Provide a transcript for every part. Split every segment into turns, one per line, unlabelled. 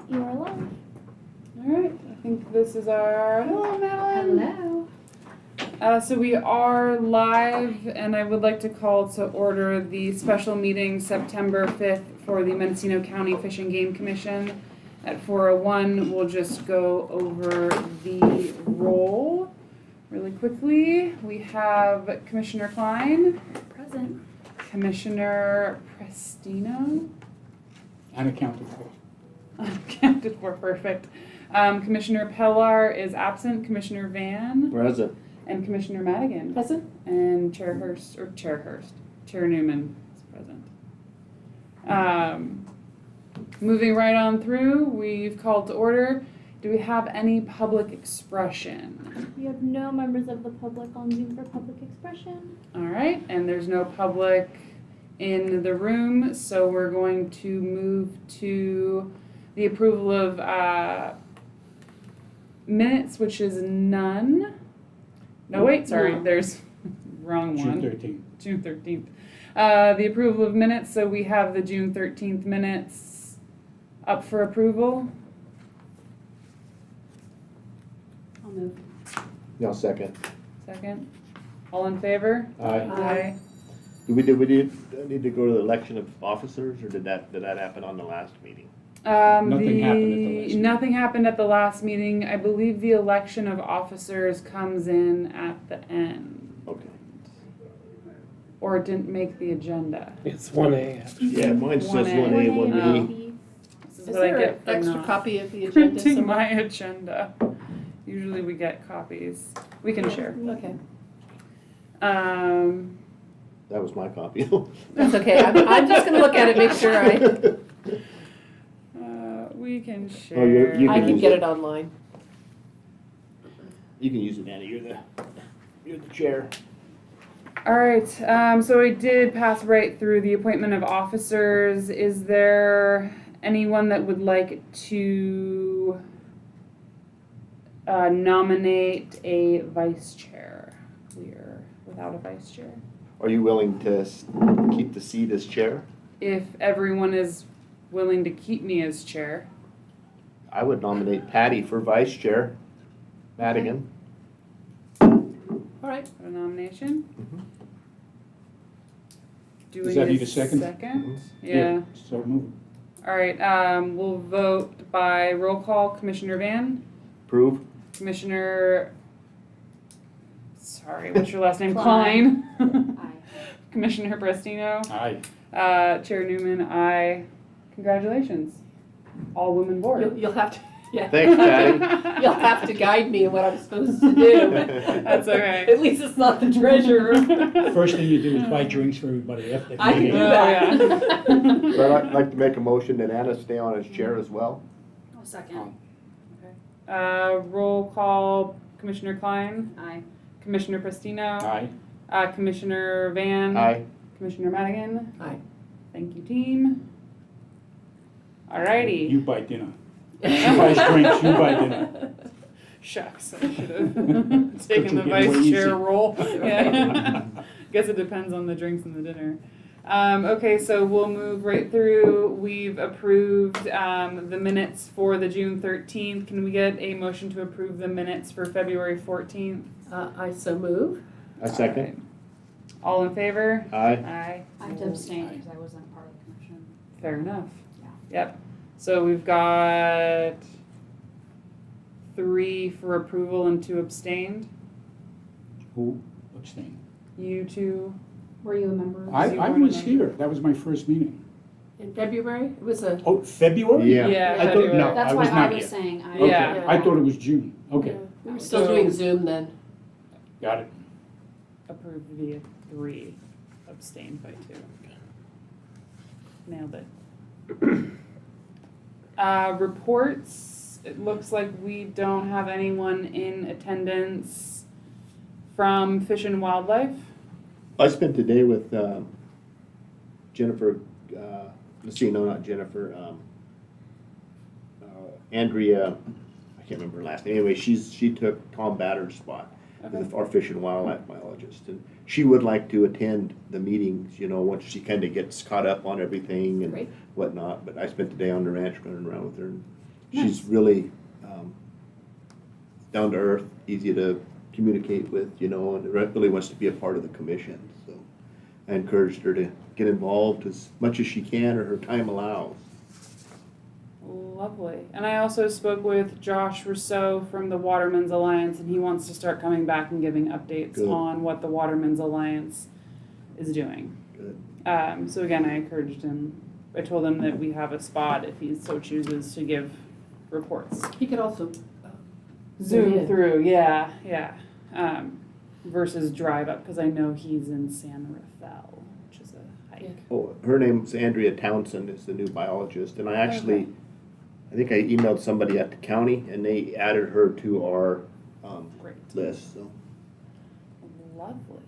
You are live.
All right, I think this is our, hello Madeline.
Hello.
So we are live, and I would like to call to order the special meeting September 5th for the Mendocino County Fish and Game Commission. At 4:01, we'll just go over the roll really quickly. We have Commissioner Klein,
Present.
Commissioner Prestino,
Unaccounted for.
unaccounted for, perfect. Commissioner Pellar is absent, Commissioner Van,
Present.
and Commissioner Madigan.
Present.
And Chair Newman is present. Moving right on through, we've called to order. Do we have any public expression?
We have no members of the public on Zoom for public expression.
All right, and there's no public in the room, so we're going to move to the approval of minutes, which is none. No, wait, sorry,
No.
there's wrong one.
June 13th.
June 13th. The approval of minutes, so we have the June 13th minutes up for approval.
I'll move.
No, second.
Second. All in favor?
Aye. Do we need to go to the election of officers, or did that happen on the last meeting?
Nothing happened at the last meeting.
Nothing happened at the last meeting. I believe the election of officers comes in at the end.
Okay.
Or it didn't make the agenda.
It's 1A.
Yeah, mine says
1A.
1A, 1B.
B.
This is
Is
what I
there
get
an
for
extra
not
copy of the agenda
printing
somewhere?
my agenda. Usually we get copies. We can share.
Okay,
That was my copy.
that's okay. I'm just gonna look at it, make sure
We can share.
Oh, you
I can
use
get
it.
it online.
You can use it, Annie. You're the chair.
All right, so I did pass right through the appointment of officers. Is there anyone that would like to nominate a vice chair? We're without a vice chair.
Are you willing to keep the seat as chair?
If everyone is willing to keep me as chair.
I would nominate Patty for vice chair. Madigan.
All right.
A nomination?
Mhm.
Do
Does
we
that need a second?
Mhm.
Yeah.
So move.
All right, we'll vote by roll call. Commissioner Van,
Approve.
Commissioner, sorry, what's your last name?
Klein.
Klein.
Aye.
Commissioner Prestino,
Aye.
Chair Newman, aye. Congratulations, all women board.
You'll have to, yeah.
Thanks, Patty.
You'll have to guide me in what I'm supposed to do.
That's okay.
At least it's not the treasurer.
First thing you do is buy drinks for everybody after the
I can
meeting.
do that.
So I'd like to make a motion that Anna stay on as chair as well.
I'll second.
Roll call. Commissioner Klein,
Aye.
Commissioner Prestino,
Aye.
Commissioner Van,
Aye.
Commissioner Madigan.
Aye.
Thank you, team. Alrighty.
You buy dinner. She buys drinks, you buy dinner.
Shucks, I should have taken the
Cooking
vice
way easy.
chair role. Yeah. Guess it depends on the drinks and the dinner. Okay, so we'll move right through. We've approved the minutes for the June 13th. Can we get a motion to approve the minutes for February 14th?
I so move.
A second.
All in favor?
Aye.
Aye.
I have to abstain because I wasn't part of the commission.
Fair enough.
Yeah.
Yep. So we've got 3 for approval and 2 abstained.
Who abstained?
You 2.
Were you a member?
I was here. That was my first meeting.
In February, it was a.
Oh, February?
Yeah.
I thought,
February.
no,
That's
I
why
was
I
not
was
here.
saying I.
Okay,
Yeah.
I thought it was June. Okay,
We were still doing Zoom then.
got it.
Approved via 3, abstained by 2. Nailed it. Reports, it looks like we don't have anyone in attendance from Fish and Wildlife.
I spent the day with Jennifer, let's see, no, not Jennifer, Andrea, I can't remember her last name. Anyway, she took Tom Batter's spot.
Okay.
Our fish and wildlife biologist, and she would like to attend the meetings, you know, once she kind of gets caught up on everything and
Great.
whatnot. But I spent the day on the ranch running around with her, and She's really down to earth, easy to communicate with, and really wants to be a part of the commission. So I encouraged her to get involved as much as she can or her time allows.
Lovely. And I also spoke with Josh Rousseau from the Watermen's Alliance, and he wants to start coming back and giving updates
Good.
on what the Watermen's Alliance is doing.
Good.
So again, I encouraged him. I told him that we have a spot if he so chooses to give reports.
He could also
Zoom
in.
through, yeah. Versus drive up, because I know he's in San Rafael, which is a hike.
Yeah.
Oh, her name's Andrea Townsend, is the new biologist, and I actually,
Okay.
I think I emailed somebody at the county, and they added her to our
Great.
list, so.
Lovely.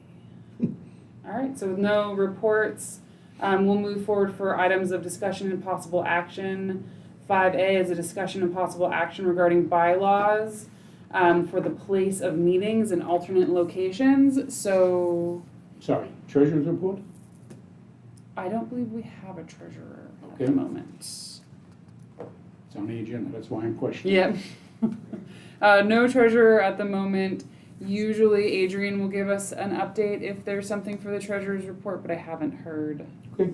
All right, so with no reports, we'll move forward for items of discussion and possible action. 5A is a discussion and possible action regarding bylaws for the place of meetings and alternate locations. So
Sorry, treasurer's report?
I don't believe we have a treasurer at
Okay.
the moment.
It's on the agenda, that's why I'm questioning.
Yep. No treasurer at the moment. Usually Adrian will give us an update if there's something for the treasurer's report, but I haven't heard
Okay.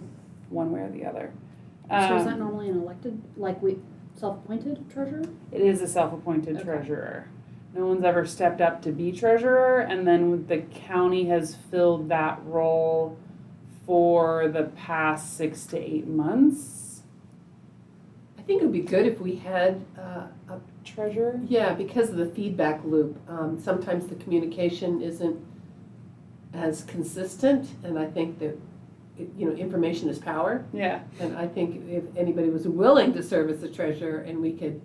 one way or the other.
So is that
Um,
normally an elected, self-appointed treasurer?
It is a self-appointed
Okay.
treasurer. No one's ever stepped up to be treasurer, and then the county has filled that role for the past 6 to 8 months.
I think it would be good if we had a
Treasurer?
Yeah, because of the feedback loop, sometimes the communication isn't as consistent, and I think that, information is power.
Yeah.
And I think if anybody was willing to serve as the treasurer, and we could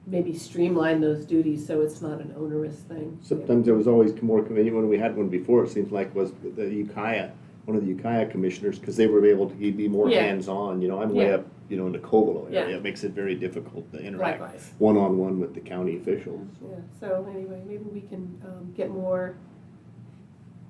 maybe streamline those duties so it's not an onerous thing.
Sometimes it was always more convenient when we had one before, it seems like, was the Ukiah, one of the Ukiah commissioners, because they were able to be more
Yeah.
hands-on, I'm way
Yeah.
up, in the Covelo area.
Yeah.
It makes it very difficult to interact
Likewise.
one-on-one with the county officials.
Yeah, so anyway, maybe we can get more,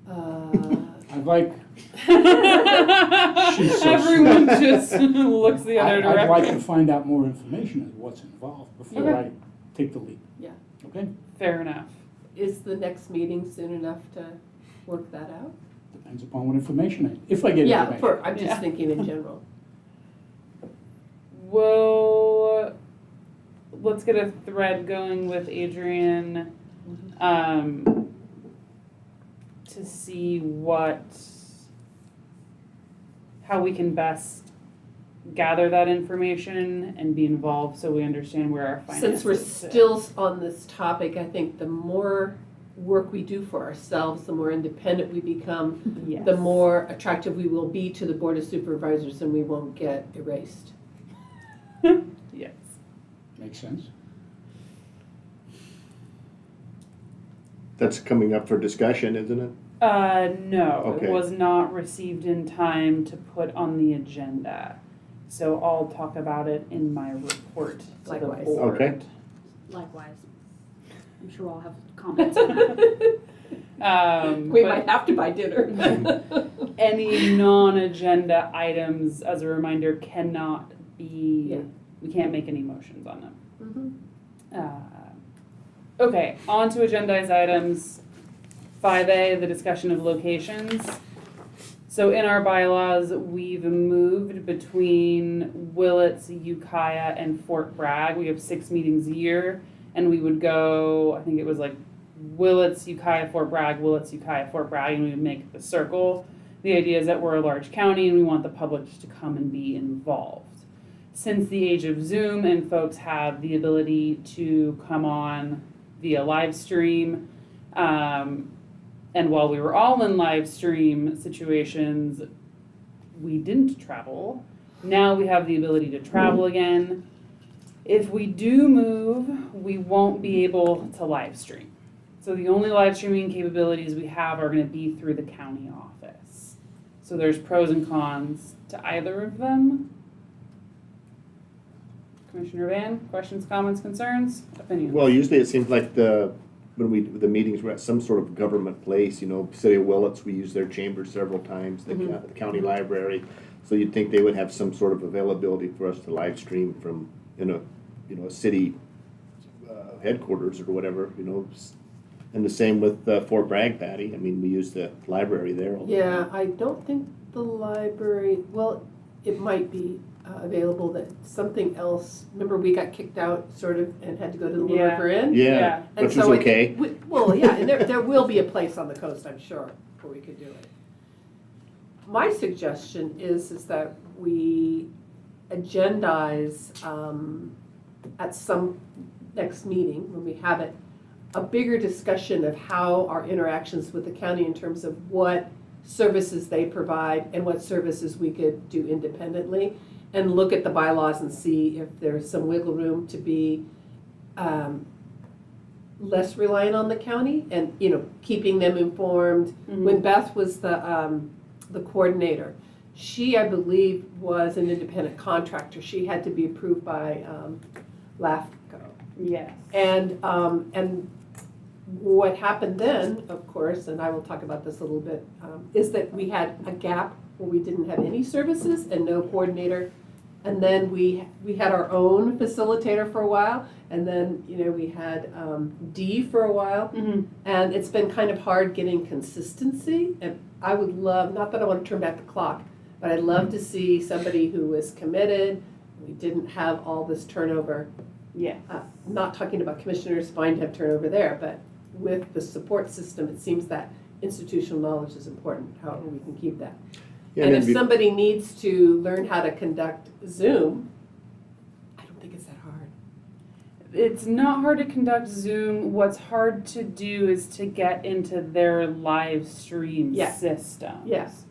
I'd like, She's so
Everyone just looks the other direction.
I'd like to find out more information as what's involved before
Okay.
I take the leap.
Yeah.
Okay?
Fair enough.
is the next meeting soon enough to work that out?
Depends upon what information if I get
Yeah,
information.
I'm just
Yeah.
thinking in general.
Well, let's get a thread going with Adrian to see how we can best gather that information and be involved so we understand where our finances
Since we're
sit.
still on this topic, I think the more work we do for ourselves, the more independent we become,
Yes.
the more attractive we will be to the Board of Supervisors, and we won't get erased.
Yes.
Makes sense.
That's coming up for discussion, isn't it?
No,
Okay.
it was not received in time to put on the agenda. So I'll talk about it in my report to the
Likewise.
board.
Okay.
Likewise. I'm sure I'll have comments on that.
We
But
might have to buy dinner.
any non-agenda items, as a reminder, cannot be,
Yeah.
we can't make any motions on them.
Mhm.
Okay, on to agendized items. 5A, the discussion of locations. So in our bylaws, we've moved between Willits, Ukiah, and Fort Bragg. We have 6 meetings a year, and we would go, I think it was like Willits, Ukiah, Fort Bragg, Willits, Ukiah, Fort Bragg, and we would make the circle. The idea is that we're a large county and we want the public to come and be involved. Since the age of Zoom and folks have the ability to come on via live stream, and while we were all in live stream situations, we didn't travel. Now we have the ability to travel again. If we do move, we won't be able to live stream. So the only live streaming capabilities we have are going to be through the county office. So there's pros and cons to either of them. Commissioner Van, questions, comments, concerns, opinions?
Well, usually it seems like the meetings were at some sort of government place, City of Willits, we use their chambers several times, the
Mhm.
the county library. So you'd think they would have some sort of availability for us to live stream from, a city headquarters or whatever, and the same with Fort Bragg, Patty. I mean, we use the library there all the
Yeah,
time.
I don't think the library, well, it might be available that something else, remember we got kicked out sort of and had to go to the Little
Yeah.
River Inn?
Yeah,
And
which was
so I
okay.
think well, yeah, and there will be a place on the coast, I'm sure, where we could do it. My suggestion is that we agendize at some next meeting, when we have it, a bigger discussion of how our interactions with the county in terms of what services they provide and what services we could do independently, and look at the bylaws and see if there's some wiggle room to be less reliant on the county and, keeping them informed. When Beth was the coordinator, she, I believe, was an independent contractor. She had to be approved by LAFCO.
Yes.
And what happened then, of course, and I will talk about this a little bit, is that we had a gap where we didn't have any services and no coordinator. And then we had our own facilitator for a while, and then, we had Dee for a while.
Mm-hmm.
And it's been kind of hard getting consistency. And I would love, not that I want to turn back the clock, but I'd love to see somebody who was committed. We didn't have all this turnover.
Yeah.
Not talking about commissioners, fine to have turnover there, but with the support system, it seems that institutional knowledge is important, however we can keep that.
Yeah,
And
then
if somebody needs to learn how to conduct Zoom, I don't think it's that hard.
It's not hard to conduct Zoom. What's hard to do is to get into their live stream
Yeah.
system.
Yes.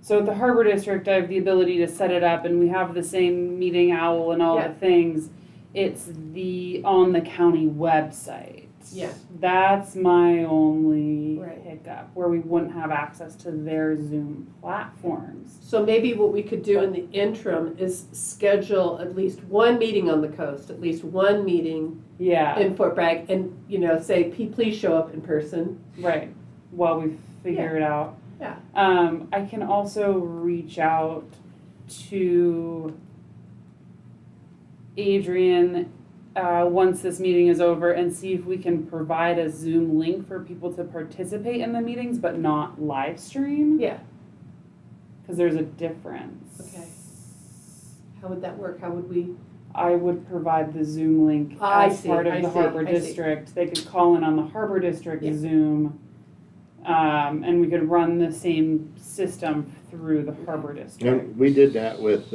So at the Harbor District, I have the ability to set it up, and we have the same meeting owl and all
Yeah.
the things. It's on the county website.
Yeah.
That's my only
Right.
hiccup, where we wouldn't have access to their Zoom platforms.
So maybe what we could do in the interim is schedule at least one meeting on the coast, at least one meeting
Yeah,
in Fort Bragg, and, say, please show up in person.
right. While we figure it out.
Yeah.
I can also reach out to Adrian once this meeting is over and see if we can provide a Zoom link for people to participate in the meetings but not live stream.
Yeah.
Because there's a difference.
Okay. How would that work? How would we?
I would provide the Zoom link
I
as
see,
part of
I
the
see,
Harbor
I see.
District. They could call in on the Harbor District
Yeah.
Zoom, and we could run the same system through the Harbor District.
And we did that with,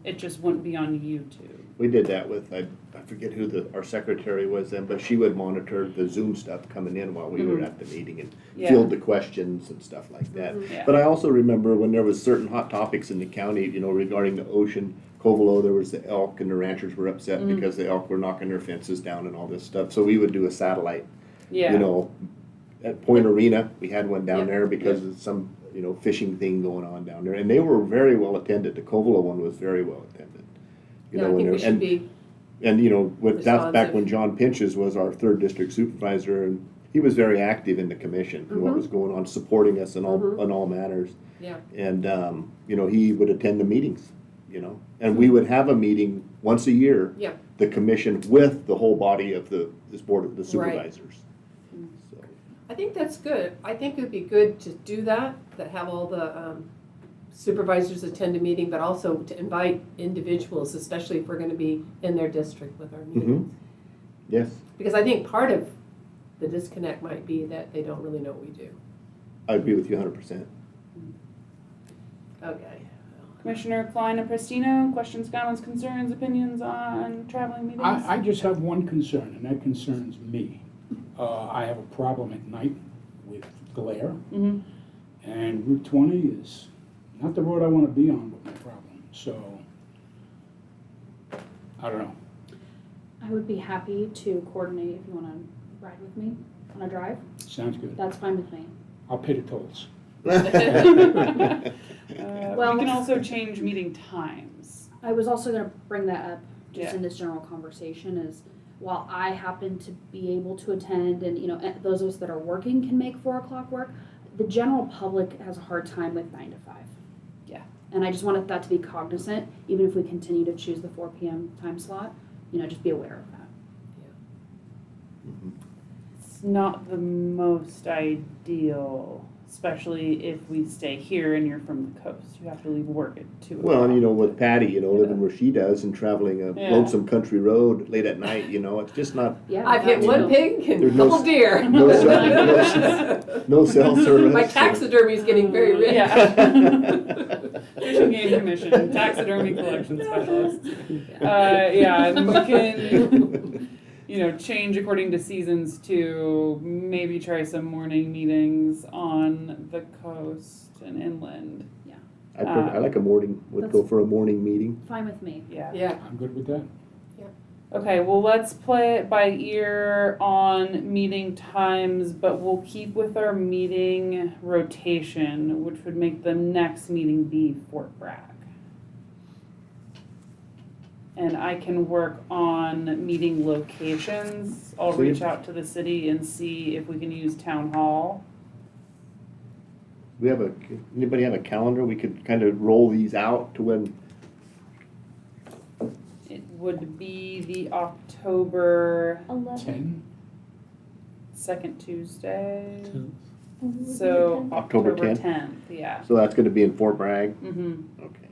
It just wouldn't be on YouTube.
I forget who our secretary was then, but she would monitor the Zoom stuff coming in while we were at the meeting and
Yeah.
field the questions and stuff like that.
Yeah.
But I also remember when there was certain hot topics in the county, regarding the ocean, Covelo, there was the elk, and the ranchers were upset because the elk were knocking their fences down and all this stuff. So we would do a satellite,
Yeah.
at Point Arena, we had one down
Yeah.
there because of some, fishing thing going on down there. And they were very well attended. The Covelo one was very well attended.
Yeah, I
when
think
they're-
we should be.
And, that's back
Responsive.
when John Pinches was our third district supervisor, and he was very active in the commission, and what was going on, supporting us in all manners.
Yeah.
And, he would attend the meetings, and we would have a meeting once a year.
Yeah.
The commission with the whole body of this board of the supervisors. So,
I think that's good. I think it would be good to do that have all the supervisors attend a meeting, but also to invite individuals, especially if we're going to be in their district with our meetings.
Yes,
Because I think part of the disconnect might be that they don't really know what we do.
I agree with you 100%.
Okay.
Commissioner Klein and Prestino, questions, comments, concerns, opinions on traveling meetings?
I just have one concern, and that concerns me. I have a problem at night with glare,
Mm-hmm.
and Route 20 is not the road I want to be on with my problem. So, I don't know.
I would be happy to coordinate if you want to ride with me on a drive.
Sounds good.
That's fine with me.
I'll pay the tolls.
Well-
we can also change meeting times.
I was also going to bring that up just
Yeah.
in this general conversation is while I happen to be able to attend and, those of us that are working can make 4 o'clock work, the general public has a hard time with 9 to 5.
Yeah.
And I just wanted that to be cognizant, even if we continue to choose the 4 p.m. time slot, just be aware of that.
It's not the most ideal, especially if we stay here and you're from the coast. You have to leave work at 2 o'clock.
Well, and with Patty, living where she does and traveling a
Yeah.
lonesome country road late at night, it's just not,
Yeah.
I've hit
that
one
too.
pig and a
There's no
couple deer.
no cell, no cell service.
My taxidermy's getting very rich.
Yeah. Fish and Game Commission, taxidermy collection specialist. Yeah, and we can, change according to seasons to maybe try some morning meetings on the coast and inland.
I like a morning, would go for a morning meeting.
Fine with me.
Yeah.
Yeah,
I'm good with that.
Okay, well, let's play it by ear on meeting times, but we'll keep with our meeting rotation, which would make the next meeting be Fort Bragg. And I can work on meeting locations. I'll
So you-
reach out to the city and see if we can use town hall.
Anybody have a calendar? We could kind of roll these out to when,
It would be the October
10?
second Tuesday.
10.
So
October
October
10th?
10th, yeah.
so that's gonna be in Fort Bragg?
Mm-hmm.
Okay.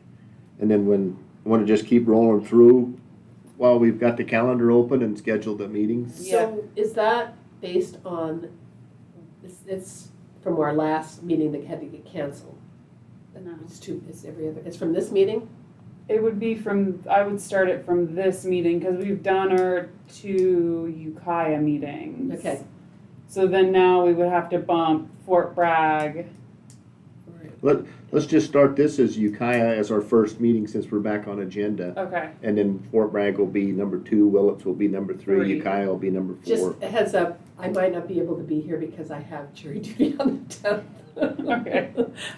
And then when, wanna just keep rolling through while we've got the calendar open and schedule the meetings?
Yeah.
so is that based on, it's from our last meeting that had to get canceled?
No.
It's from this meeting?
It would be I would start it from this meeting, because we've done our 2 Ukiah meetings.
Okay.
So then now we would have to bump Fort Bragg.
Let's just start this as Ukiah as our first meeting since we're back on agenda.
Okay.
And then Fort Bragg will be number 2, Willits will be number 3,
3.
Ukiah will be number 4.
Just a heads up, I might not be able to be here because I have jury duty on the 10th.
Okay.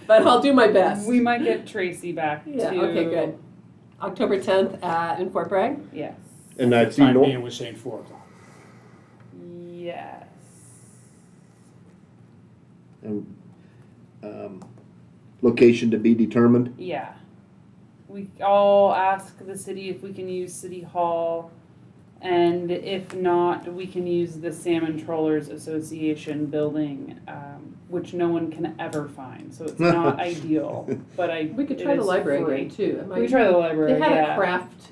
But I'll do my best.
We might get Tracy back too.
Yeah, okay, good. October 10th in Fort Bragg?
Yes.
And I see
Time
no,
being, we're saying 4 o'clock.
Yes.
and, location to be determined.
Yeah. I'll ask the city if we can use City Hall, and if not, we can use the Salmon Trollers Association building, which no one can ever find, so it's not ideal, but
We could
it
try the
is
library
free.
again too. It
We
might-
could try the library,
They had
yeah.
a craft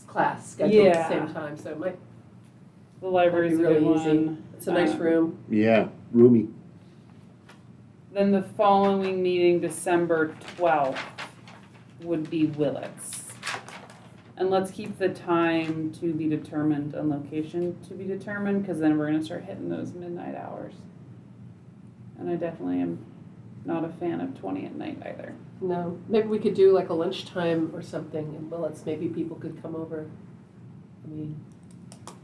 class scheduled at the
Yeah.
same time, so it might,
The library's a
That'd be
good
really easy.
one.
it's a nice
Um,
room.
Yeah, roomy.
Then the following meeting, December 12th, would be Willits. And let's keep the time to be determined and location to be determined, because then we're gonna start hitting those midnight hours. And I definitely am not a fan of 20 at night either.
No, maybe we could do like a lunchtime or something in Willits, maybe people could come over. I mean,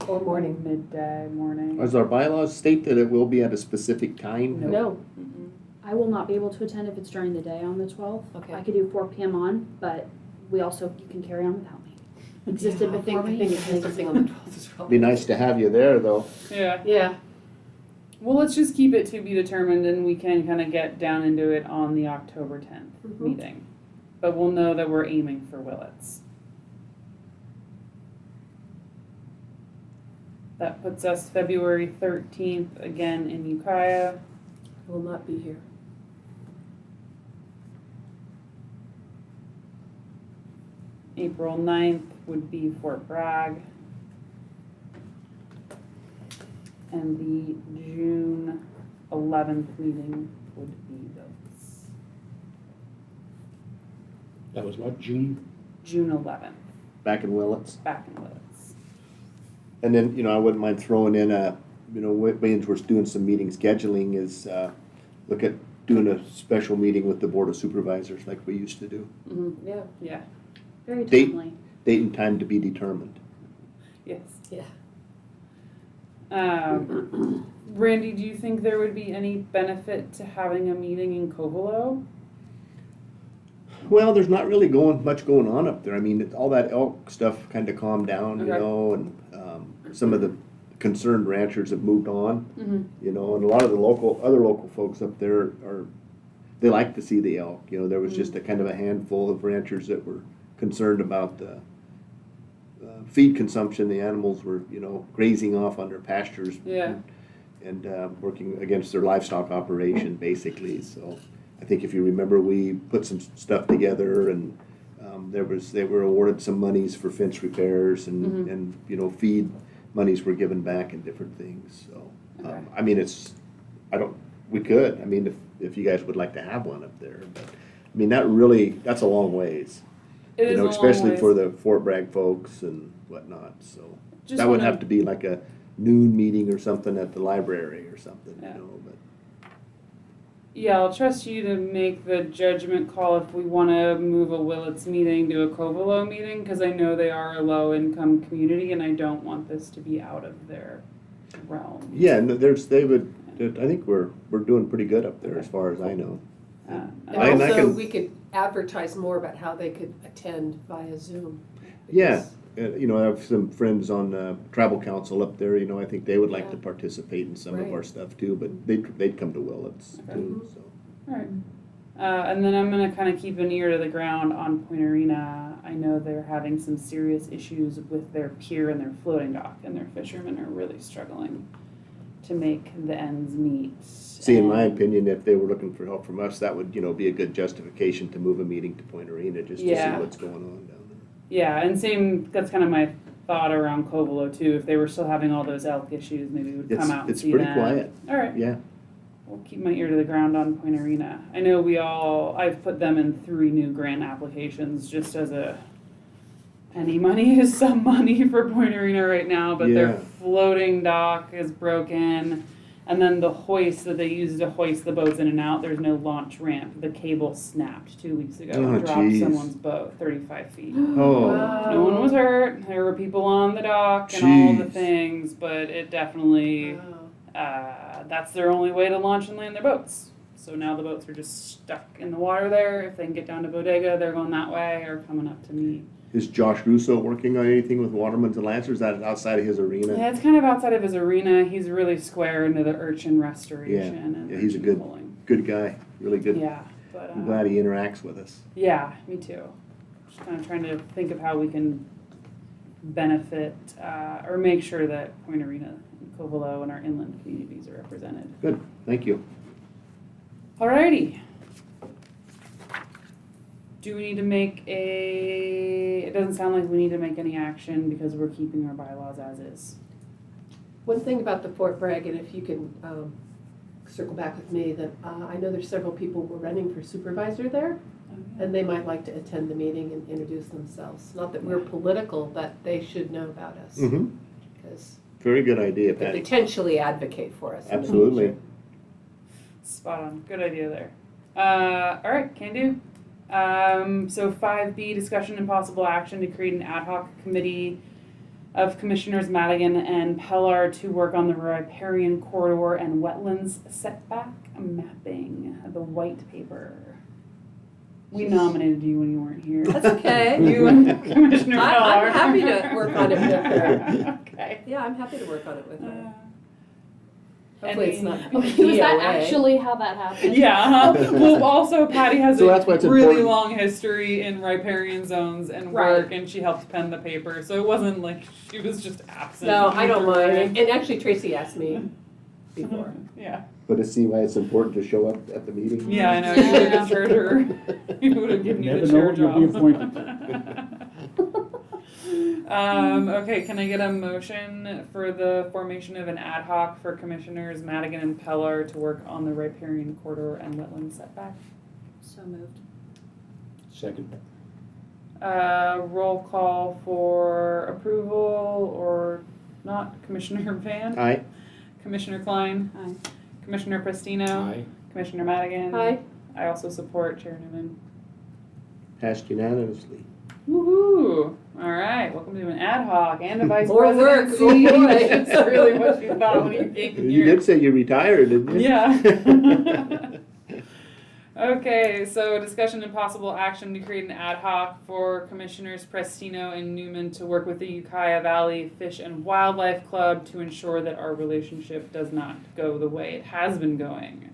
or morning.
Midday, morning.
Does our bylaws state that it will be at a specific time?
Nope.
No,
Mm-mm.
I will not be able to attend if it's during the day on the 12th.
Okay.
I could do 4 p.m. on, but you can carry on without me. Existed
I
before
think
me.
it's something on the 12th as well.
Be nice to have you there, though.
Yeah.
Yeah,
Well, let's just keep it to be determined, and we can kind of get down into it on the October 10th
Mhm.
meeting. But we'll know that we're aiming for Willits. That puts us February 13th again in Ukiah.
I will not be here.
April 9th would be Fort Bragg. And the June 11th meeting would be Willits.
That was what, June?
June 11th,
Back in Willits.
back in Willits.
And then, I wouldn't mind throwing in ways we're doing some meeting scheduling is, look at doing a special meeting with the Board of Supervisors like we used to do.
Mm-hmm.
Yeah,
Yeah,
Very
Date.
timely.
Date and time to be determined.
yes.
yeah.
Randy, do you think there would be any benefit to having a meeting in Covelo?
Well, there's not really much going on up there. I mean, all that elk stuff kind of calmed down,
Okay.
and some of the concerned ranchers have moved on,
Mm-hmm.
and a lot of the other local folks up there they like to see the elk. There was just a kind of a handful of ranchers that were concerned about feed consumption. The animals were, you know, grazing off on their pastures.
Yeah.
And working against their livestock operation, basically. So I think if you remember, we put some stuff together, and they were awarded some monies for fence repairs, and you know, feed monies were given back and different things. So
Okay.
I mean, we could. I mean, if you guys would like to have one up there, but I mean, that's a long ways.
It
You
is
know,
a long
especially
ways.
for the Fort Bragg folks and whatnot. So
Just
that would
wanna-
have to be like a noon meeting or something at the library or something,
Yeah.
you know, but.
Yeah, I'll trust you to make the judgment call if we want to move a Willits meeting to a Covelo meeting, because I know they are a low-income community, and I don't want this to be out of their realm.
Yeah, and I think we're doing pretty good up there as far as I know.
And
I
also,
can-
we could advertise more about how they could attend via Zoom.
Yeah, you know, I have some friends on Travel Council up there, you know, I think they would like to
Yeah.
participate in some of
Right.
our stuff too, but they'd come to Willits
Okay.
too, so.
All right. And then I'm going to kind of keep an ear to the ground on Point Arena. I know they're having some serious issues with their pier and their floating dock, and their fishermen are really struggling to make the ends meet.
See, in my
And-
opinion, if they were looking for help from us, that would, you know, be a good justification to move a meeting to Point Arena, just to see
Yeah.
what's going on down there.
Yeah, and same, that's kind of my thought around Covelo too. If they were still having all those elk issues, maybe we would come out and
It's
see
pretty
them.
quiet,
All right.
yeah.
We'll keep my ear to the ground on Point Arena. I know I've put them in 3 new grant applications just as any money is some money for Point Arena right now, but their
Yeah.
floating dock is broken. And then the hoist that they use to hoist the boats in and out, there's no launch ramp. The cable snapped 2 weeks ago
Oh,
and dropped
geez.
someone's boat 35 feet.
Oh,
No one was hurt. There were people on the dock and all the
Jeez.
things, but it definitely, that's their only way to launch and land their boats. So now the boats are just stuck in the water there. If they can get down to Bodega, they're going that way or coming up to me.
is Josh Russo working on anything with Waterman's and Lancers? Is that outside of his arena?
Yeah, it's kind of outside of his arena. He's really square into the urchin restoration and
Yeah, he's a
urchin
good-
pulling.
Good guy, really good.
Yeah, but
I'm glad he interacts with us.
yeah, me too. Just kind of trying to think of how we can benefit or make sure that Point Arena, and Covelo, and our inland communities are represented.
Good, thank you.
Alrighty. Do we need to make it doesn't sound like we need to make any action because we're keeping our bylaws as is.
One thing about the Fort Bragg, and if you can circle back with me, that I know there's several people who are running for supervisor there, and they might like to attend the meeting and introduce themselves. Not that we're political, but they should know about us,
Mm-hmm.
because
Very good idea,
they
Patty.
potentially advocate for us. in the
Absolutely.
future.
Spot on. Good idea there. Alright, can do. So 5B, discussion and possible action to create an ad hoc committee of Commissioners Madigan and Pellar to work on the riparian corridor and wetlands setback mapping, the white paper. We nominated you when you weren't here.
That's okay.
You and Commissioner Pellar.
I'm happy to work on it with her.
Okay.
Yeah, I'm happy to work on it with
Uh,
her. Hopefully it's not
Okay, was that
DOA.
actually how that happened?
Yeah. Well, also Patty has
So
a
that's why it's
really
important.
long history in riparian zones and
Right.
work, and she helped pen the paper, so it wasn't like she was just absent.
No, I don't
either way.
mind. And actually Tracy asked me before.
Yeah.
But to see why it's important to show up at the meeting?
Yeah, I know. You would have been treasurer. He would have given you
Never
the
know
chair
when you'll be
job.
appointed.
Okay, can I get a motion for the formation of an ad hoc for Commissioners Madigan and Pellar to work on the riparian corridor and wetland setback?
So moved.
Second.
Roll call for approval or not. Commissioner Van,
Aye.
Commissioner Klein,
Aye.
Commissioner Prestino,
Aye.
Commissioner Madigan.
Hi.
I also support Chair Newman.
Passed unanimously.
Woohoo! All right, welcome to an ad hoc and a vice
More work.
presidency.
Oh, boy.
That's really what you thought when you came
You
here.
did say you retired, didn't you?
Yeah. Okay, so discussion and possible action to create an ad hoc for Commissioners Prestino and Newman to work with the Ukiah Valley Fish and Wildlife Club to ensure that our relationship does not go the way it has been going.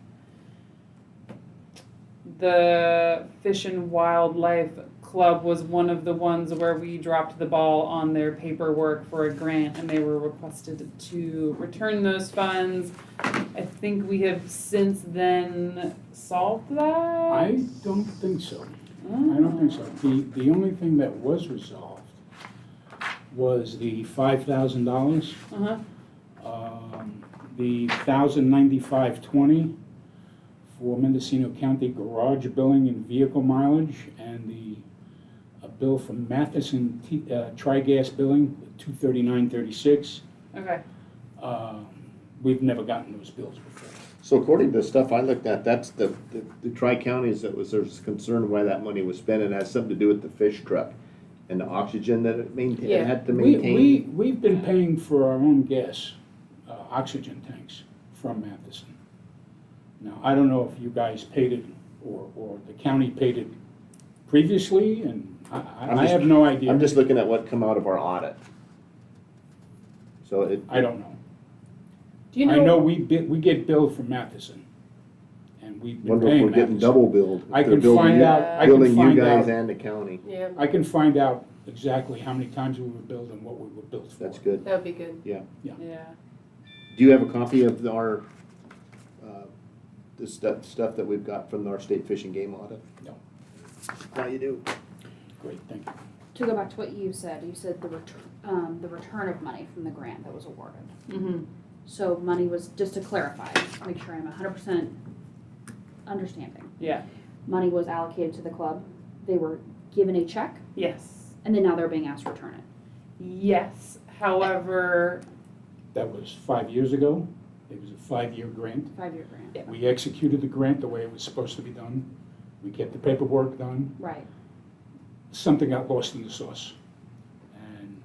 The Fish and Wildlife Club was one of the ones where we dropped the ball on their paperwork for a grant, and they were requested to return those funds. I think we have since then solved that.
I don't think so. I don't think so. The only thing that was resolved was the $5,000,
Uh-huh.
the $1,095.20 for Mendocino County garage billing and vehicle mileage, and a bill from Matheson Tri-Gas billing, $239.36.
Okay.
We've never gotten those bills before.
So according to the stuff I looked at, that's the tri-counties that there's concern why that money was spent, and it has something to do with the fish truck and the oxygen that it had to maintain.
We've been paying for our own gas, oxygen tanks from Matheson. Now, I don't know if you guys paid it or the county paid it previously, and I have no idea.
I'm just looking at what come out of our audit. So
I don't know.
Do you
I know
know,
we get billed from Matheson, and we've been
wonder if
paying
we're getting
Matheson.
double billed.
I
They're
can
billing
find
you-
out, I can
Billing you
find
guys
out,
and the county.
yeah,
I can find out exactly how many times we were billed and what we were billed for.
That's good.
that would be good.
Yeah.
Do you have a copy of our, the stuff that we've got from our state fish and game audit?
No.
Now you do.
Great, thank you.
To go back to what you said the return of money from the grant that was awarded.
Mm-hmm.
So money was, just to clarify, make sure I'm 100% understanding.
Yeah.
Money was allocated to the club. They were given a check,
Yes.
and then now they're being asked to return it.
Yes. However,
That was 5 years ago. It was a 5-year grant.
5-year grant.
Yeah.
We executed the grant the way it was supposed to be done. We kept the paperwork done.
Right.
Something got lost in the sauce. And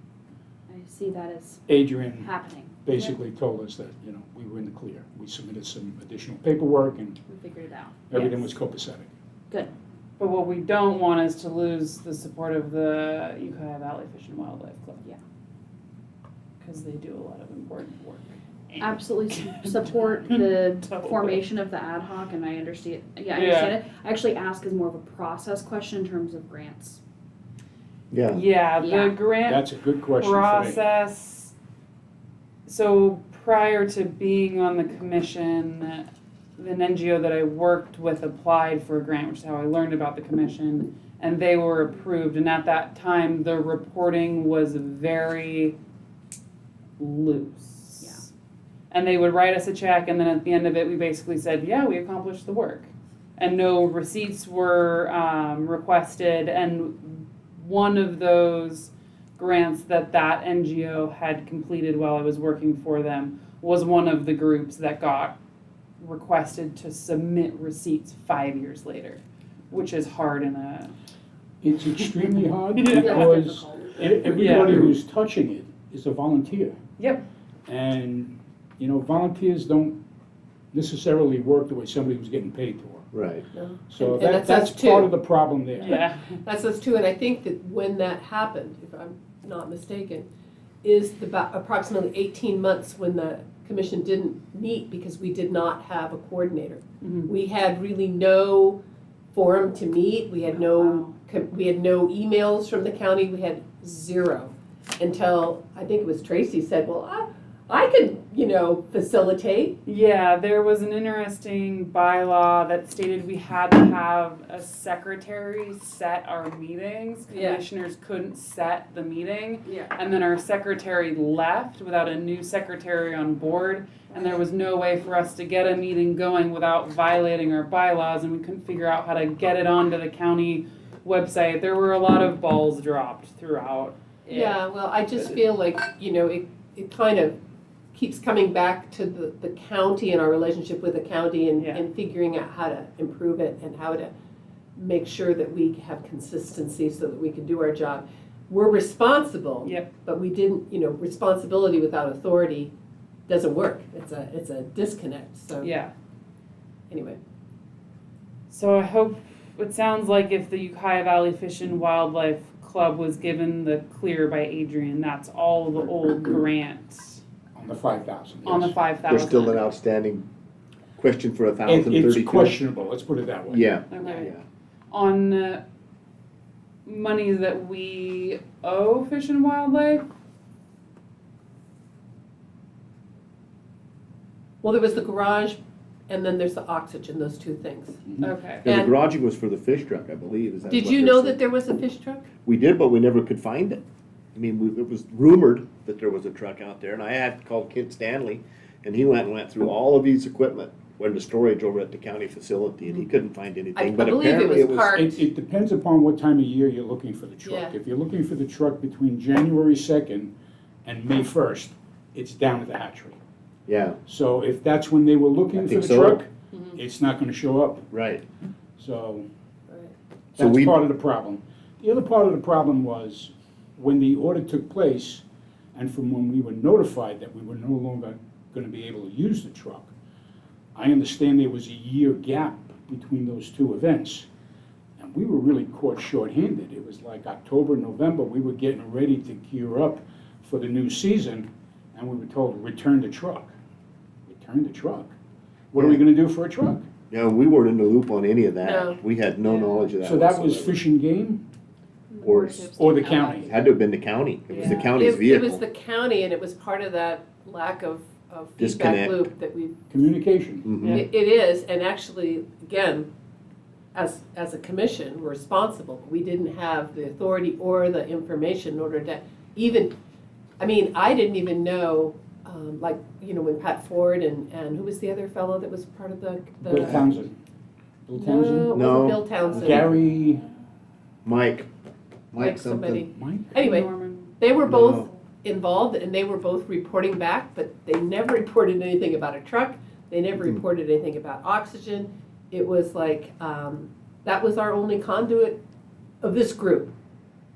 I see that as
Adrian
happening.
basically told us that, we were in the clear. We submitted some additional paperwork and
We figured it out.
everything
Yes.
was copacetic.
Good.
but what we don't want is to lose the support of the Ukiah Valley Fish and Wildlife Club.
Yeah.
Because they do a lot of important work.
Absolutely support the
Totally.
formation of the ad hoc, and I understand. Yeah, I
Yeah.
understand it. I actually ask as more of a process question in terms of grants.
Yeah.
Yeah,
Yeah.
the grant
That's a good question for me.
process. So prior to being on the commission, an NGO that I worked with applied for a grant, which is how I learned about the commission, and they were approved. And at that time, the reporting was very loose. And they would write us a check, and then at the end of it, we basically said, yeah, we accomplished the work. And no receipts were requested, and one of those grants that NGO had completed while I was working for them was one of the groups that got requested to submit receipts 5 years later, which is hard in a...
It's extremely hard
Yeah.
because
Difficult.
everybody
Yeah.
who's touching it is a volunteer.
Yep.
And, volunteers don't necessarily work the way somebody who's getting paid to work.
Right.
So
And that's
that's
us
part
too.
of the problem there.
Yeah.
That's us too, and I think that when that happened, if I'm not mistaken, is about approximately 18 months when the commission didn't meet because we did not have a coordinator.
Mhm.
We had really no forum to meet, we had no emails from the county, we had zero. Until, I think it was Tracy said, well, I could, facilitate.
Yeah, there was an interesting bylaw that stated we had to have a secretary set our meetings.
Yeah.
Commissioners couldn't set the meeting.
Yeah.
And then our secretary left without a new secretary on board. And there was no way for us to get a meeting going without violating our bylaws, and we couldn't figure out how to get it onto the county website. There were a lot of balls dropped throughout it.
Yeah, well, I just feel like, it kind of keeps coming back to the county and our relationship with the county and,
Yeah.
and figuring out how to improve it and how to make sure that we have consistency so that we can do our job. We're responsible,
Yep.
but we didn't, responsibility without authority doesn't work. It's a disconnect, so
Yeah.
anyway.
So I hope, it sounds like if the Ukiah Valley Fish and Wildlife Club was given the clear by Adrian, that's all the old grants
On the 5,000,
on the
yes.
5,000.
There's still an outstanding question for
It's
1,032.
questionable, let's put it that way.
Yeah.
Okay.
Yeah.
On money that we owe Fish and Wildlife?
Well, there was the garage, and then there's the oxygen, those two things.
Okay.
Yeah, the
And-
garaging was for the fish truck, I believe, is that
Did
what
you
they're
know
saying?
that there was a fish truck?
We did, but we never could find it. I mean, it was rumored that there was a truck out there, and I had called Kent Stanley, and he went through all of these equipment, went to storage over at the county facility, and he couldn't find anything,
I
but
believe it
apparently
was
it was.
parked.
It depends upon what time of year you're looking for the truck.
Yeah.
If you're looking for the truck between January 2nd and May 1st, it's down at the hatchery.
Yeah,
So if that's when they were
I
looking for
think
the
so.
truck, it's not gonna show up.
right.
So
Right.
So
that's
we-
part of the problem. The other part of the problem was when the order took place and from when we were notified that we were no longer gonna be able to use the truck, I understand there was a year gap between those two events. And we were really caught short-handed. It was like October, November, we were getting ready to gear up for the new season, and we were told, return the truck. Return the truck? What are we gonna do for a truck?
Yeah, we weren't in the loop on any of
No.
that. We had no
Yeah.
knowledge of that
So that was
whatsoever.
Fish and Game
Or-
or the county?
It had to have been the county. It was the
Yeah.
county's
It
vehicle.
was the county, and it was part of that lack of feedback
Disconnect.
loop that we,
Communication.
Mhm.
it is, and actually, again, as a commission, we're responsible. We didn't have the authority or the information in order to even, I mean, I didn't even know, like, you know, when Pat Ford and who was the other fellow that was part of the?
Bill Townsend. Bill
No,
Townsend?
it
No.
wasn't Bill Townsend.
Gary,
Mike
Like
something.
somebody.
Mike?
Anyway,
Norman.
they were both
No.
involved, and they were both reporting back, but they never reported anything about a truck. They never reported anything about oxygen. It was like, that was our only conduit of this group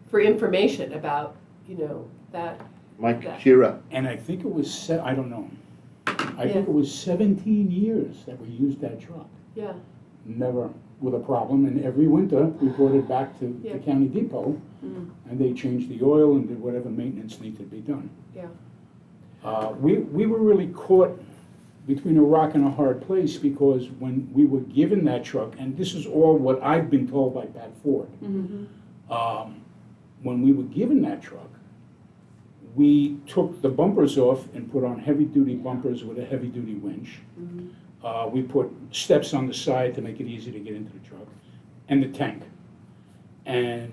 for information about, you know, that.
Mike
Yeah.
Shira.
And I think it was, I don't know. I
Yeah.
think it was 17 years that we used that truck.
Yeah,
Never with a problem, and every winter, we brought it back to
Yeah.
the county depot, and they changed the oil and did whatever maintenance needed to be done.
yeah.
We were really caught between a rock and a hard place, because when we were given that truck, and this is all what I've been told by Pat Ford, when we were given that truck, we took the bumpers off and put on heavy-duty bumpers with a heavy-duty winch. We put steps on the side to make it easy to get into the truck, and the tank. And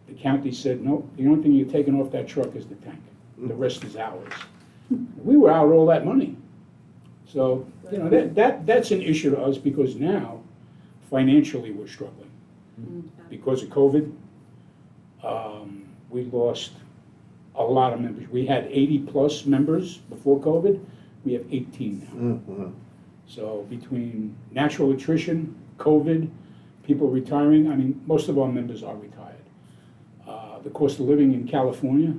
the county said, no, the only thing you're taking off that truck is the tank. The rest is ours. We were out all that money. So, you know, that's an issue to us, because now, financially, we're struggling. Because of COVID, we lost a lot of members. We had 80-plus members before COVID. We have 18 now.
Uh-huh.
So between natural attrition, COVID, people retiring, I mean, most of our members are retired. The cost of living in California,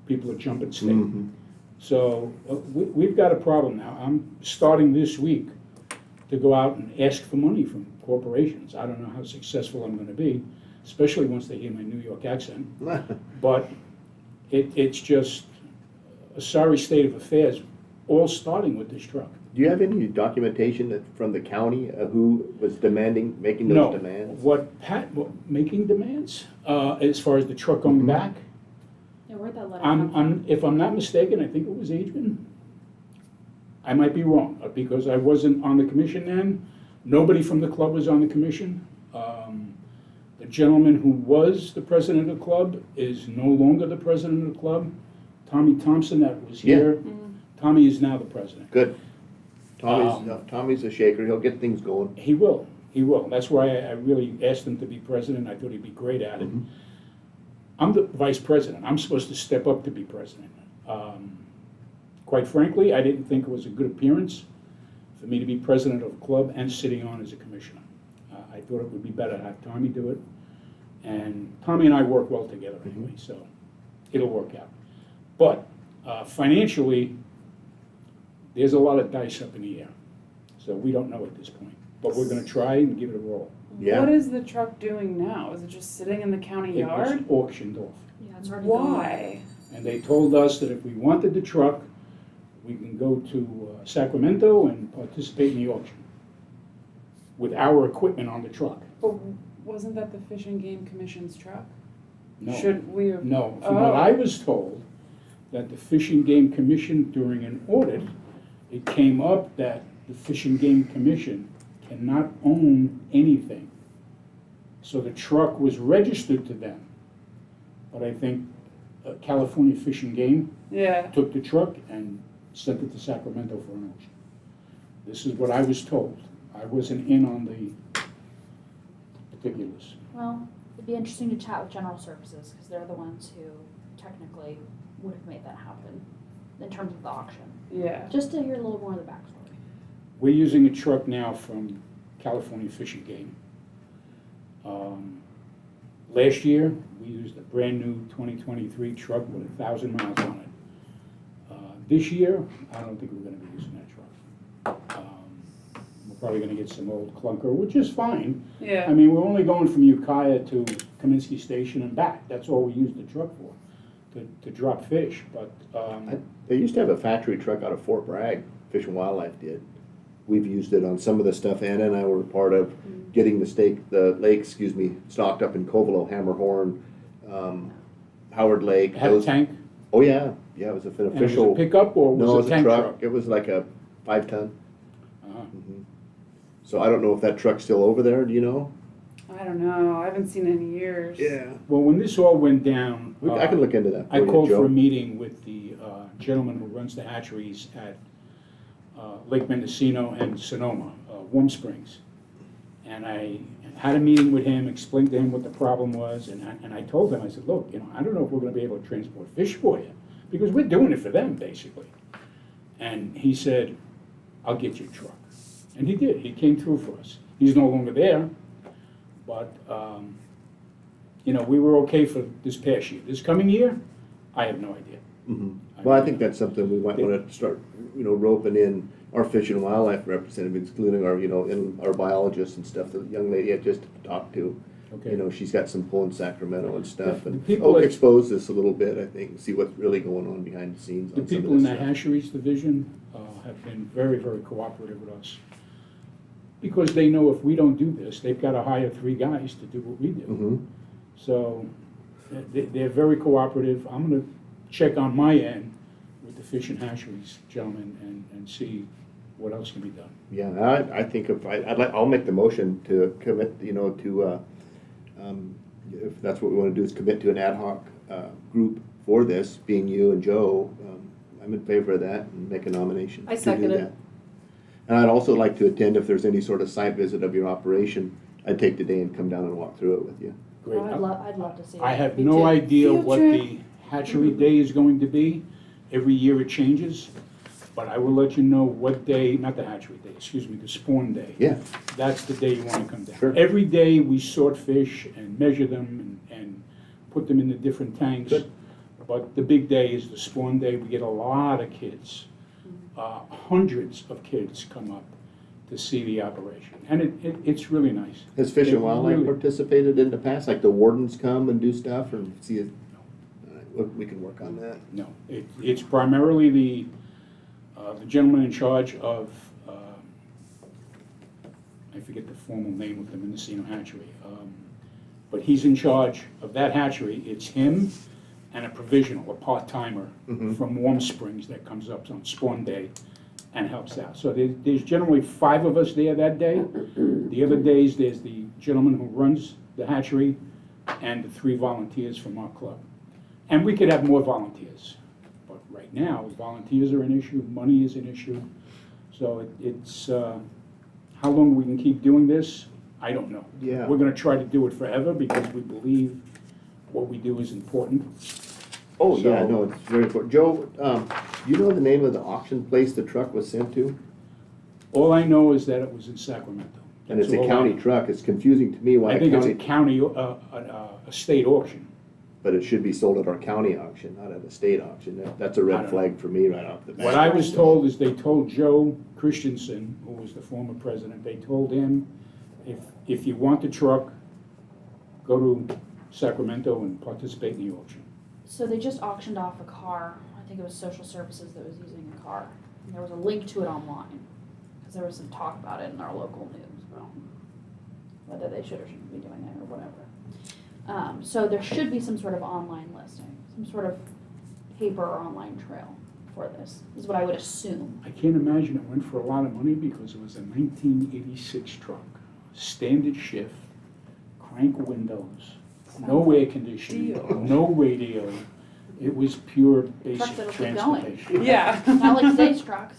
people are jumping state.
Mhm.
So we've got a problem now. I'm starting this week to go out and ask for money from corporations. I don't know how successful I'm gonna be, especially once they hear my New York accent. But it's just a sorry state of affairs, all starting with this truck.
Do you have any documentation from the county who was making
No.
those demands?
Making demands, as far as the truck going back?
Yeah, where'd that letter come from?
If I'm not mistaken, I think it was Adrian. I might be wrong, because I wasn't on the commission then. Nobody from the club was on the commission. The gentleman who was the president of the club is no longer the president of the club. Tommy Thompson, that was
Yeah.
here. Tommy is now the president.
Good. Tommy's a shaker. He'll get things going.
He will. That's why I really asked him to be president. I thought he'd be great at it. I'm the vice president. I'm supposed to step up to be president. Quite frankly, I didn't think it was a good appearance for me to be president of a club and sitting on as a commissioner. I thought it would be better to have Tommy do it. And Tommy and I work well together anyway, so it'll work out. But financially, there's a lot of dice up in the air. So we don't know at this point. But we're gonna try and give it a roll.
Yeah.
What is the truck doing now? Is it just sitting in the county
It was
yard?
auctioned off.
Yeah, it's already gone.
Why?
And they told us that if we wanted the truck, we can go to Sacramento and participate in the auction with our equipment on the truck.
But Wasn't that the Fish and Game Commission's truck?
No.
Should we have?
No, from what
Oh.
I was told, that the Fish and Game Commission during an audit, it came up that the Fish and Game Commission cannot own anything. So the truck was registered to them. But I think California Fish and Game
Yeah.
took the truck and sent it to Sacramento for an auction. This is what I was told. I wasn't in on the particulars.
Well, it'd be interesting to chat with General Services, because they're the ones who technically would have made that happen in terms of the auction.
Yeah.
Just to hear a little more of the backstory.
We're using a truck now from California Fish and Game. Last year, we used a brand-new 2023 truck with 1,000 miles on it. This year, I don't think we're gonna be using that truck. We're probably gonna get some old clunker, which is fine.
Yeah.
I mean, we're only going from Ukiah to Kaminsky Station and back. That's all we use the truck for, to drop fish, but,
They used to have a factory truck out of Fort Bragg, Fish and Wildlife did. We've used it on some of the stuff Anna and I were part of, getting the lake, stocked up in Covelo, Hammerhorn, Howard Lake.
it had a
those-
tank,
Oh, yeah, it was an
and it was a
official,
pickup, or
no, it
was
was
it
a
a tank
truck,
truck?
it was like a 5-ton.
Uh-huh.
So I don't know if that truck's still over there, do you know?
I don't know. I haven't seen it in years.
Well, when this all went down,
I can look into that for
I
you,
called for
Joe.
a meeting with the gentleman who runs the hatcheries at Lake Mendocino and Sonoma, Warm Springs. And I had a meeting with him, explained to him what the problem was, and I told him, I said, look, I don't know if we're gonna be able to transport fish for you, because we're doing it for them, basically. And he said, I'll get you a truck. And he did, he came through for us. He's no longer there, but, we were okay for this past year. This coming year, I have no idea.
Mhm. Well, I think that's something we might wanna start, roping in our Fish and Wildlife representatives, including our, in our biologists and stuff, the young lady I just talked to.
Okay.
She's got some pull in Sacramento and stuff,
The
and
people that-
expose this a little bit, I think, see what's really going on behind the scenes
The
on some of
people in
this
the
stuff.
hatcheries division have been very, very cooperative with us. Because they know if we don't do this, they've got to hire 3 guys to do what we do.
Mhm.
So they're very cooperative. I'm going to check on my end with the fish and hatcheries gentlemen and see what else can be done.
Yeah, I think I'll make the motion to commit, if that's what we wanna do, is commit to an ad hoc, group for this, being you and Joe. I'm in favor of that, and make a nomination
I
to do
second it.
that. And I'd also like to attend if there's any sort of site visit of your operation. I'd take the day and come down and walk through it with you.
Great.
I'd love to see
I
it.
have
Me
no
too.
idea
Field
what
trip.
the hatchery day is going to be. Every year it changes, but I will let you know what day, not the hatchery day, excuse me, the spawn day.
Yeah,
That's the day you want to come down.
Sure.
Every day we sort fish and measure them and put them in the different tanks.
Good.
But the big day is the spawn day. We get a lot of kids. Hundreds of kids come up to see the operation. And it's really nice.
has Fish and
It
Wildlife
really-
participated in the past, like the wardens come and do stuff, or see it? We can work on that.
No, it's primarily the gentleman in charge of, I forget the formal name of the Mendocino hatchery, but he's in charge of that hatchery. It's him and a provisional, a part-timer
Mhm.
from Warm Springs that comes up on spawn day and helps out. So there's generally 5 of us there that day. The other days, there's the gentleman who runs the hatchery and the 3 volunteers from our club. And we could have more volunteers, but right now, volunteers are an issue, money is an issue. So it's, how long we can keep doing this, I don't know.
Yeah.
We're gonna try to do it forever because we believe what we do is important.
Oh, yeah,
So-
no, it's very important. Joe, you know the name of the auction place the truck was sent to?
All I know is that it was in Sacramento.
And it's
That's
a
all I
county
know.
truck, it's confusing to me why
I
a
think it's a
county,
county, a state auction.
but it should be sold at our county auction, not at a state auction. That's a
I
red
don't
flag for me right off the bat.
What I was told is they told Joe Christensen, who was the former president, they told him, if you want the truck, go to Sacramento and participate in the auction.
So they just auctioned off a car. I think it was social services that was using a car. And there was a link to it online, because there was some talk about it in our local news. whether they should or shouldn't be doing it or whatever. So there should be some sort of online listing, some sort of paper or online trail for this, is what I would assume.
I can't imagine it went for a lot of money because it was a 1986 truck, standard shift, crank windows, no air conditioning,
Deal.
no radio. It was pure
Truck
basic
that'll keep going.
transportation.
Yeah.
Not like today's trucks.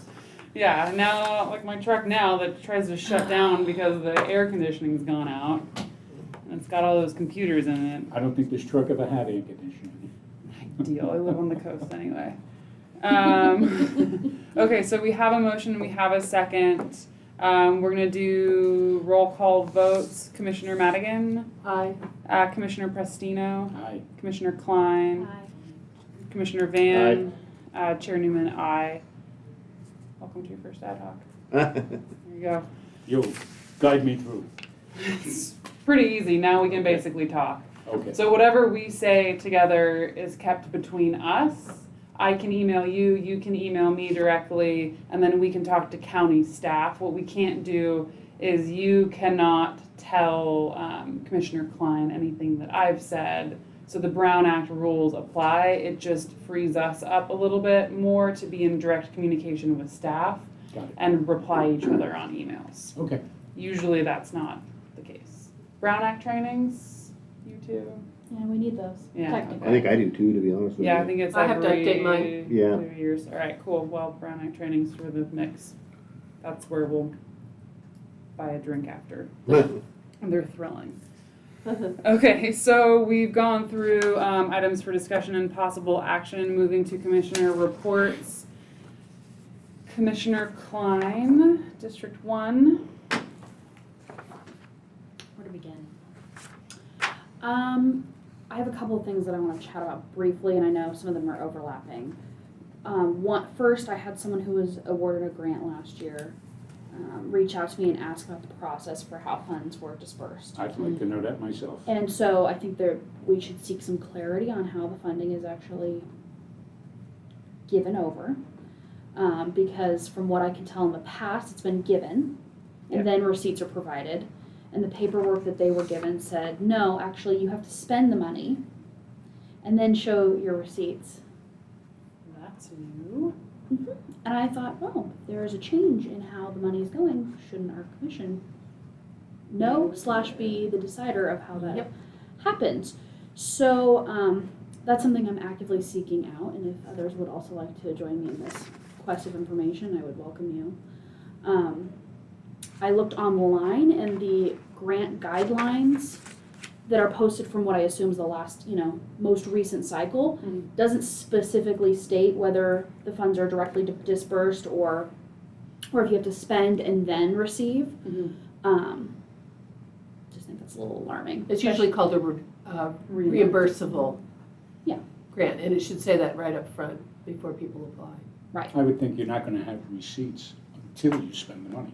Yeah, now, like my truck now that tries to shut down because the air conditioning's gone out. And it's got all those computers in it.
I don't think this truck ever had air conditioning.
Deal. I live on the coast anyway. Okay, so we have a motion, we have a second. We're gonna do roll call votes. Commissioner Madigan,
Aye.
Commissioner Prestino,
Aye.
Commissioner Klein, Commissioner Van, Chair Newman, aye. Welcome to your first ad hoc. There you go.
You, guide me through.
It's pretty easy. Now we can basically talk.
Okay.
So whatever we say together is kept between us. I can email you, you can email me directly, and then we can talk to county staff. What we can't do is you cannot tell Commissioner Klein anything that I've said. So the Brown Act rules apply. It just frees us up a little bit more to be in direct communication with staff
Got it.
and reply each other on emails.
Okay.
Usually that's not the case. Brown Act trainings, you too?
Yeah, we need those,
Yeah.
technically.
I think I do too, to be honest with you.
Yeah, I think it's
I have to
every
update mine.
Yeah.
2 years. All right, cool. Well, Brown Act trainings for the mix. That's where we'll buy a drink after. And they're thrilling. Okay, so we've gone through items for discussion and possible action. Moving to commissioner reports. Commissioner Klein, District 1.
Where to begin? I have a couple of things that I want to chat about briefly, and I know some of them are overlapping. First, I had someone who was awarded a grant last year reach out to me and ask about the process for how funds were dispersed.
I'd like to know that myself.
And so I think we should seek some clarity on how the funding is actually given over. Because from what I can tell in the past, it's been given, and then receipts are provided. And the paperwork that they were given said, no, actually you have to spend the money and then show your receipts.
That's you.
And I thought, well, if there is a change in how the money is going, shouldn't our commission know/be the decider of how that happens? So that's something I'm actively seeking out, and if others would also like to join me in this quest of information, I would welcome you. I looked online, and the grant guidelines that are posted from what I assume is the last, most recent cycle, doesn't specifically state whether the funds are directly dispersed or if you have to spend and then receive. Just think that's a little alarming.
It's usually called a reimbursable
Yeah.
grant, and it should say that right up front before people apply.
I would think you're not gonna have receipts until you spend the money.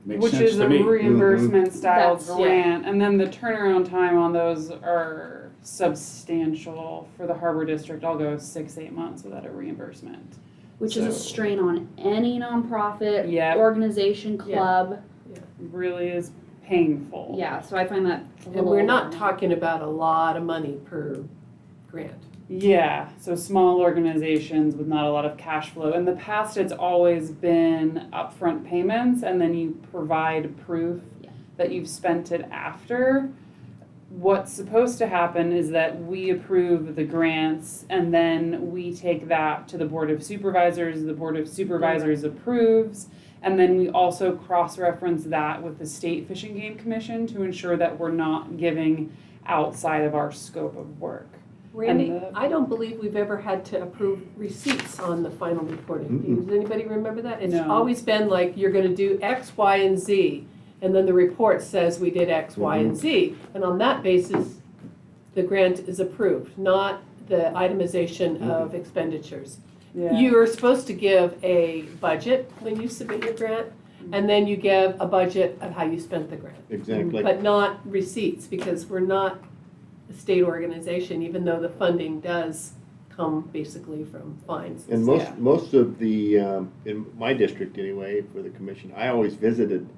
Makes
Which
sense
is
to
a
me.
reimbursement style
That's-
grant, and then the turnaround time on those are substantial. For the Harbor District, I'll go 6-8 months without a reimbursement.
Which is a
So-
strain on any nonprofit,
Yep.
organization, club.
Really is painful.
Yeah, so I find that a
And
little
we're not
alarming.
talking about a lot of money per grant.
Yeah, so small organizations with not a lot of cash flow. In the past, it's always been upfront payments and then you provide proof that you've spent it after. What's supposed to happen is that we approve the grants and then we take that to the Board of Supervisors. The Board of Supervisors approves, and then we also cross-reference that with the State Fish and Game Commission to ensure that we're not giving outside of our scope of work.
Randy,
And the-
I don't believe we've ever had to approve receipts on the final reporting fee. Does anybody remember that? It's
No.
always been like, you're gonna do X, Y, and Z, and then the report says we did X, Y, and Z. And on that basis, the grant is approved, not the itemization of expenditures.
Yeah.
You are supposed to give a budget when you submit your grant, and then you give a budget of how you spent the grant.
Exactly.
But not receipts, because we're not a state organization, even though the funding does come basically from fines.
And most of the, in my district anyway, for the commission, I always visited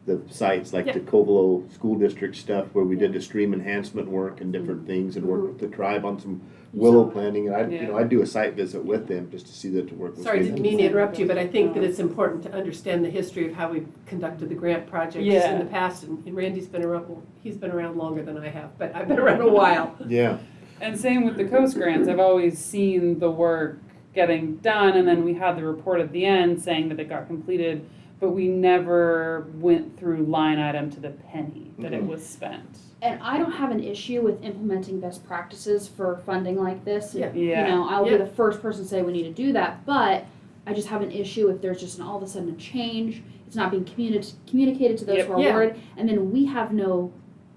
the sites, like
Yeah.
the Covelo School District stuff, where we did the stream enhancement work and different things, and worked with the tribe on some willow planting, and I'd do a site visit with them just to see that the work was
Sorry,
getting
didn't mean to interrupt you, but I think that it's important to understand the history of how we've conducted the grant projects
Yeah.
in the past. And Randy's been around, well, he's been around longer than I have, but I've been around a while.
Yeah,
And same with the Coast grants. I've always seen the work getting done, and then we had the report at the end saying that it got completed, but we never went through line item to the penny that it was spent.
And I don't have an issue with implementing best practices for funding like this.
Yeah.
Yeah.
You know, I'll
Yeah.
be the first person to say we need to do that, but I just have an issue if there's just an all of a sudden a change, it's not being communicated to those
Yep.
who are
Yeah.
awarded, and then we have no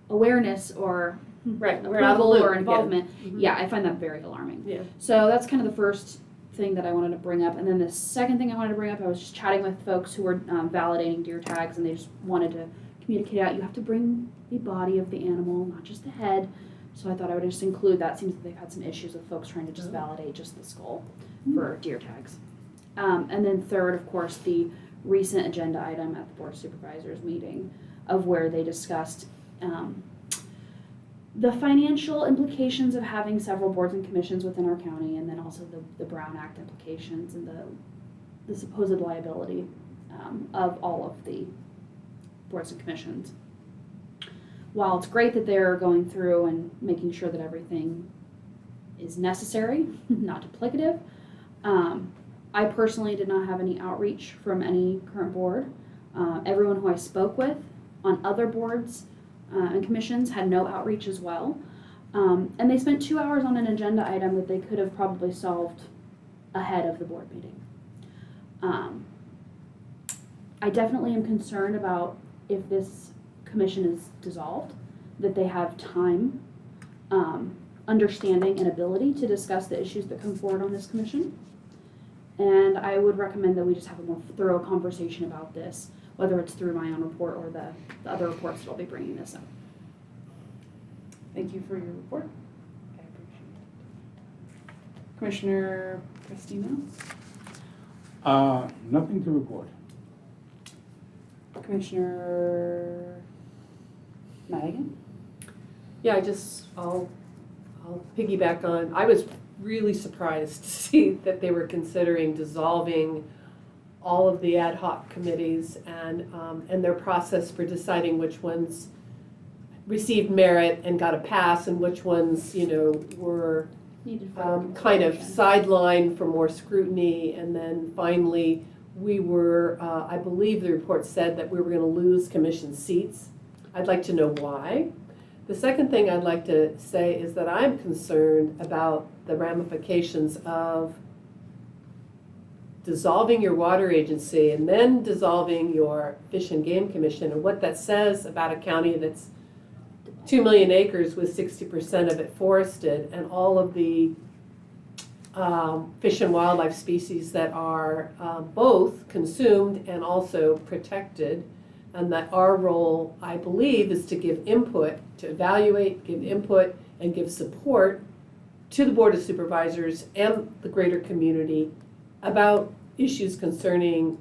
awareness or
Right, we're out of the
approval
loop
or
again.
involvement.
Mhm.
Yeah, I find that very alarming.
Yeah.
So that's kind of the first thing that I wanted to bring up. And then the second thing I wanted to bring up, I was just chatting with folks who were validating deer tags, and they just wanted to communicate out, you have to bring the body of the animal, not just the head. So I thought I would just include that. Seems that they've had some issues with folks trying to just validate just the skull for deer tags. And then third, of course, the recent agenda item at the Board of Supervisors meeting of where they discussed the financial implications of having several boards and commissions within our county, and then also the Brown Act implications and the supposed liability of all of the boards and commissions. While it's great that they're going through and making sure that everything is necessary, not duplicative, I personally did not have any outreach from any current board. Everyone who I spoke with on other boards and commissions had no outreach as well. And they spent 2 hours on an agenda item that they could have probably solved ahead of the board meeting. I definitely am concerned about if this commission is dissolved, that they have time, understanding, and ability to discuss the issues that come forward on this commission. And I would recommend that we just have a more thorough conversation about this, whether it's through my own report or the other reports that I'll be bringing this up.
Thank you for your report. I appreciate it. Commissioner Christina?
Nothing to report.
Commissioner Madigan?
Yeah, I'll piggyback on, I was really surprised to see that they were considering dissolving all of the ad hoc committees and their process for deciding which ones received merit and got a pass and which ones, were
Needed
kind of sidelined for more scrutiny. And then finally, we were, I believe the report said that we were going to lose commission seats. I'd like to know why. The second thing I'd like to say is that I'm concerned about the ramifications of dissolving your water agency and then dissolving your Fish and Game Commission, and what that says about a county that's 2 million acres with 60% of it forested, and all of the fish and wildlife species that are both consumed and also protected, and that our role, I believe, is to give input, to evaluate, give input, and give support to the Board of Supervisors and the greater community about issues concerning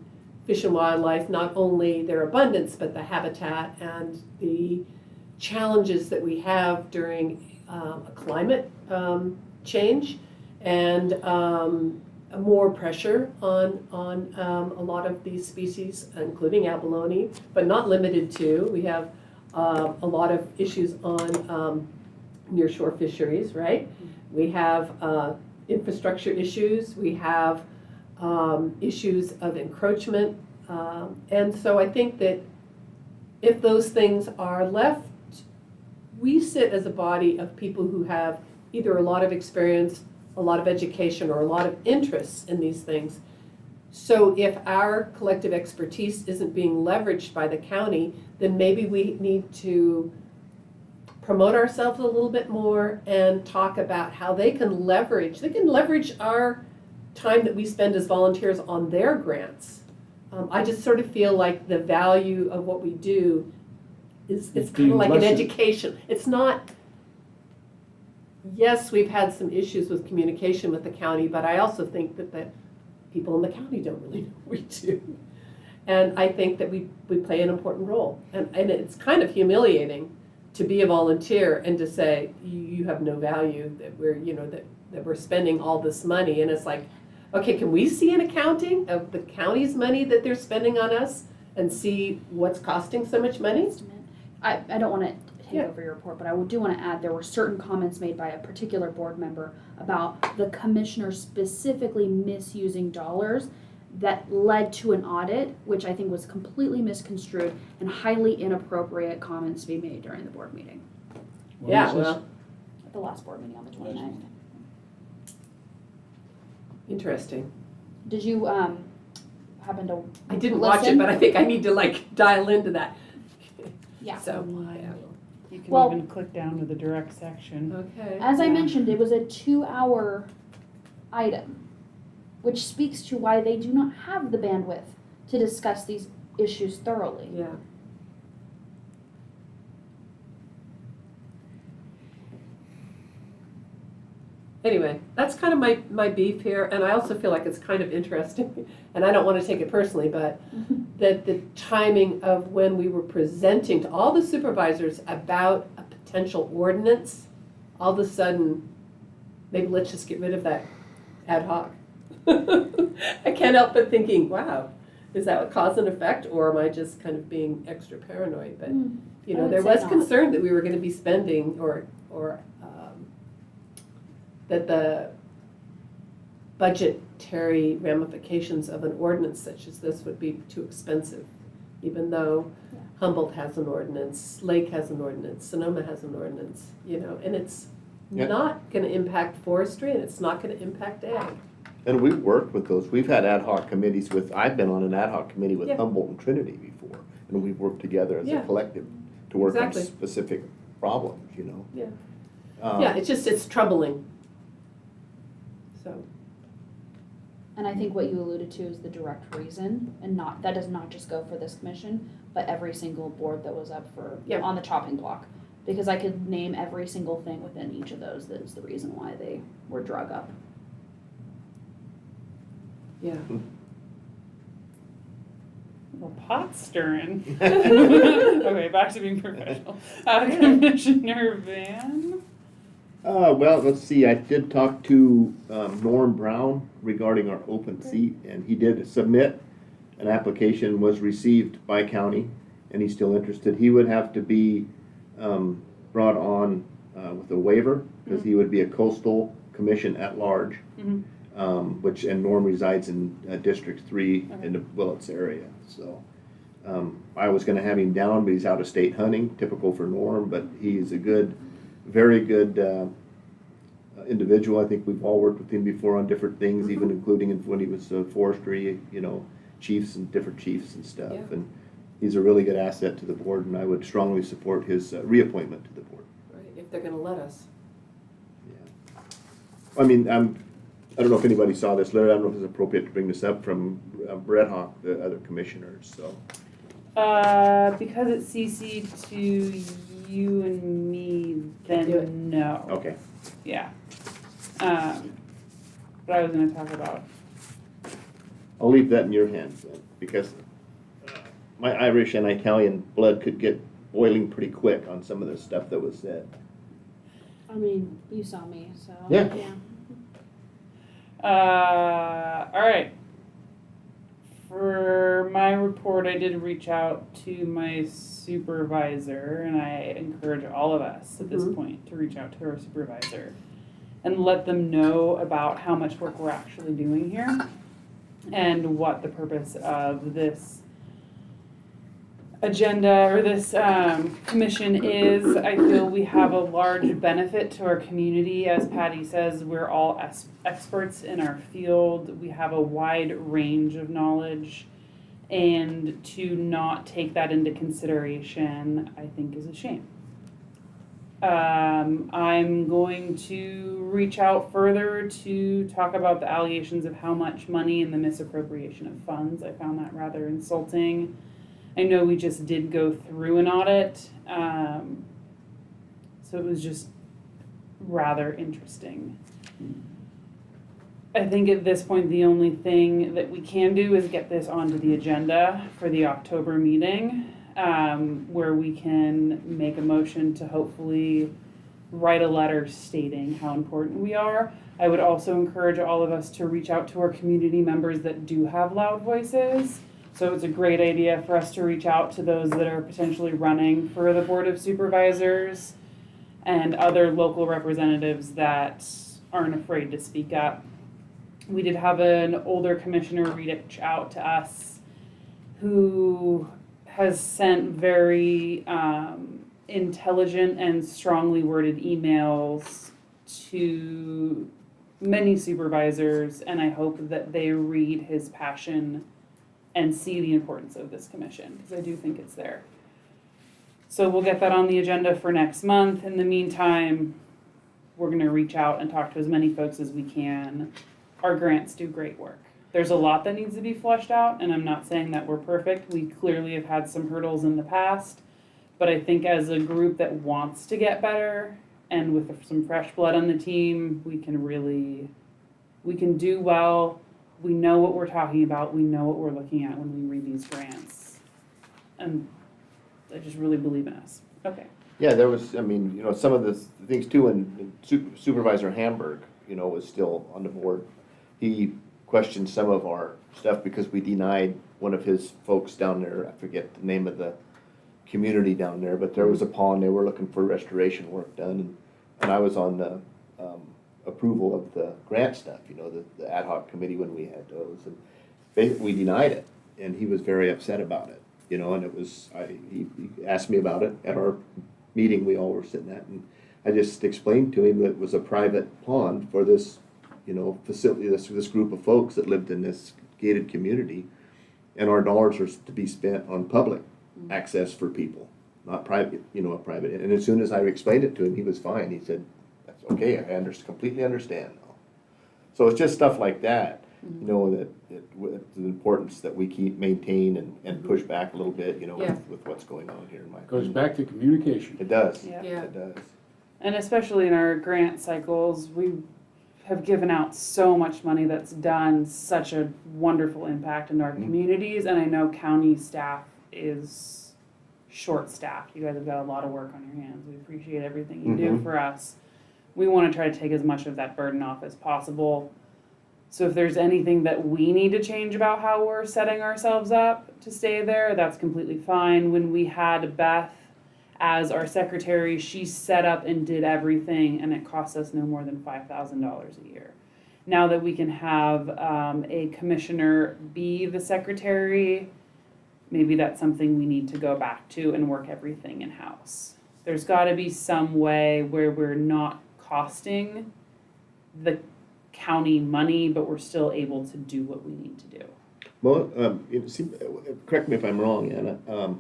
fish and wildlife, not only their abundance, but the habitat and the challenges that we have during a climate change, and more pressure on a lot of these species, including abalone, but not limited to. We have a lot of issues on nearshore fisheries, right? We have infrastructure issues. We have issues of encroachment. And so I think that if those things are left, we sit as a body of people who have either a lot of experience, a lot of education, or a lot of interests in these things. So if our collective expertise isn't being leveraged by the county, then maybe we need to promote ourselves a little bit more and talk about how they can leverage our time that we spend as volunteers on their grants. I just sort of feel like the value of what we do it's kind
being
of like an
lessened.
education. It's not, yes, we've had some issues with communication with the county, but I also think that the people in the county don't really know what we do. And I think that we play an important role. And it's kind of humiliating to be a volunteer and to say, you have no value, that we're, that we're spending all this money. And it's like, okay, can we see an accounting of the county's money that they're spending on us and see what's costing so much money?
I don't want to take
Yeah.
over your report, but I do want to add there were certain comments made by a particular board member about the commissioner specifically misusing dollars that led to an audit, which I think was completely misconstrued and highly inappropriate comments to be made during the board meeting,
What
Yeah,
is this?
well,
at the last board meeting on the 29th.
interesting.
Did you happen to
I didn't watch it,
listen?
but I think I need to dial into that.
Yeah.
So,
You can
Well-
even click down to the direct section.
okay.
As I
Yeah.
mentioned, it was a 2-hour item, which speaks to why they do not have the bandwidth to discuss these issues thoroughly.
Yeah. Anyway, that's kind of my beef here, and I also feel like it's kind of interesting, and I don't want to take it personally, but that the timing of when we were presenting to all the supervisors about a potential ordinance, all of a sudden, maybe let's just get rid of that ad hoc. I can't help but thinking, wow, is that what cause and effect, or am I just kind of being extra paranoid? But,
I would
there
say
was
not.
concern that we were going to be spending or that the budgetary ramifications of an ordinance such as this would be too expensive, even though
Yeah.
Humboldt has an ordinance, Lake has an ordinance, Sonoma has an ordinance, and it's
Yeah.
not going to impact forestry and it's not going to impact ag.
And we've worked with those, we've had ad hoc committees I've been on an ad hoc committee with
Yeah.
Humboldt and Trinity before, and we've worked together as a
Yeah.
collective to work on
Exactly.
specific problems,
Yeah.
Um,
Yeah, it's troubling. So,
And I think what you alluded to is the direct reason, and that does not just go for this commission, but every single board that was up for,
Yeah.
on the chopping block. Because I could name every single thing within each of those that is the reason why they were drug up.
yeah.
Well, pot stirring. Okay, back to being professional. Commissioner Van?
Well, let's see, I did talk to Norm Brown regarding our open seat, and he did submit. An application was received by county, and he's still interested. He would have to be brought on with a waiver, because he would be a coastal commission at large,
Mhm.
and Norm resides in District 3
Okay.
in the Willits area, so. I was gonna have him down, but he's out of state hunting, typical for Norm, but he's a very good individual. I think we've all worked with him before on different things, even including when he was forestry, chiefs and different chiefs and stuff.
Yeah.
And he's a really good asset to the board, and I would strongly support his reappointment to the board.
Right, if they're going to let us.
I mean, I don't know if anybody saw this, Larry, I don't know if it's appropriate to bring this up from Brett Hawk, the other commissioners, so.
Because it's CC'd to you and me,
Can't do it.
then no.
Okay.
Yeah. But I was gonna talk about,
I'll leave that in your hands then, because my Irish and Italian blood could get boiling pretty quick on some of the stuff that was said.
I mean, you saw me, so.
Yeah.
all right. For my report, I did reach out to my supervisor, and I encourage all of us at this
Mhm.
point to reach out to our supervisor and let them know about how much work we're actually doing here and what the purpose of this agenda or this commission is. I feel we have a large benefit to our community. As Patty says, we're all experts in our field. We have a wide range of knowledge. And to not take that into consideration, I think is a shame. I'm going to reach out further to talk about the allegations of how much money and the misappropriation of funds. I found that rather insulting. I know we just did go through an audit, so it was just rather interesting. I think at this point, the only thing that we can do is get this onto the agenda for the October meeting, where we can make a motion to hopefully write a letter stating how important we are. I would also encourage all of us to reach out to our community members that do have loud voices. So it's a great idea for us to reach out to those that are potentially running for the Board of Supervisors and other local representatives that aren't afraid to speak up. We did have an older commissioner reach out to us who has sent very intelligent and strongly worded emails to many supervisors, and I hope that they read his passion and see the importance of this commission, because I do think it's there. So we'll get that on the agenda for next month. In the meantime, we're gonna reach out and talk to as many folks as we can. Our grants do great work. There's a lot that needs to be flushed out, and I'm not saying that we're perfect. We clearly have had some hurdles in the past, but I think as a group that wants to get better, and with some fresh blood on the team, we can do well. We know what we're talking about. We know what we're looking at when we read these grants. And I just really believe in us. Okay.
Yeah, there was, I mean, you know, some of the things too, and Supervisor Hamburg, you know, was still on the board. He questioned some of our stuff because we denied one of his folks down there, I forget the name of the community down there, but there was a pond, they were looking for restoration work done, and I was on the approval of the grant stuff, you know, the ad hoc committee when we had those, and we denied it, and he was very upset about it, you know, and it was, he asked me about it at our meeting we all were sitting at, and I just explained to him that it was a private pond for this, you know, facility, this group of folks that lived in this gated community, and our dollars are to be spent on public access for people, not private, you know, a private. And as soon as I explained it to him, he was fine. He said, "That's okay. I completely understand now." So it's just stuff like that, you know, that with the importance that we keep maintain and push back a little bit, you know,
Yeah.
with what's going on here in my.
Goes back to communication.
It does.
Yeah.
Yeah.
It does.
And especially in our grant cycles, we have given out so much money that's done such a wonderful impact in our communities. And I know county staff is short-staffed. You guys have got a lot of work on your hands. We appreciate everything you do for us. We want to try to take as much of that burden off as possible. So if there's anything that we need to change about how we're setting ourselves up to stay there, that's completely fine. When we had Beth as our secretary, she set up and did everything, and it cost us no more than $5,000 a year. Now that we can have a commissioner be the secretary, maybe that's something we need to go back to and work everything in-house. There's got to be some way where we're not costing the county money, but we're still able to do what we need to do.
Well, it seemed, correct me if I'm wrong, Anna,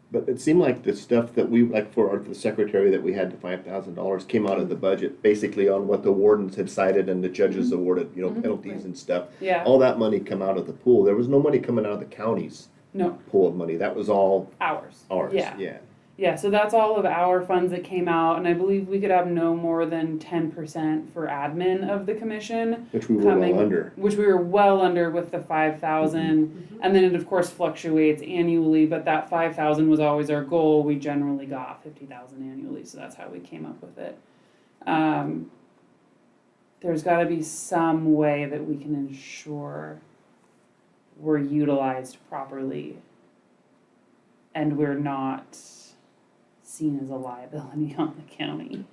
but it seemed like the stuff that we, like for the secretary that we had, the $5,000 came out of the budget, basically on what the wardens had cited and the judges awarded, you know, penalties and stuff.
Yeah.
All that money come out of the pool. There was no money coming out of the county's
No,
pool of money. That was all
ours.
ours.
Yeah. Yeah, so that's all of our funds that came out, and I believe we could have no more than 10% for admin of the commission.
Which we were well under.
Which we were well under with the 5,000, and then it of course fluctuates annually, but that 5,000 was always our goal. We generally got 50,000 annually, so that's how we came up with it. There's gotta be some way that we can ensure we're utilized properly and we're not seen as a liability on the county.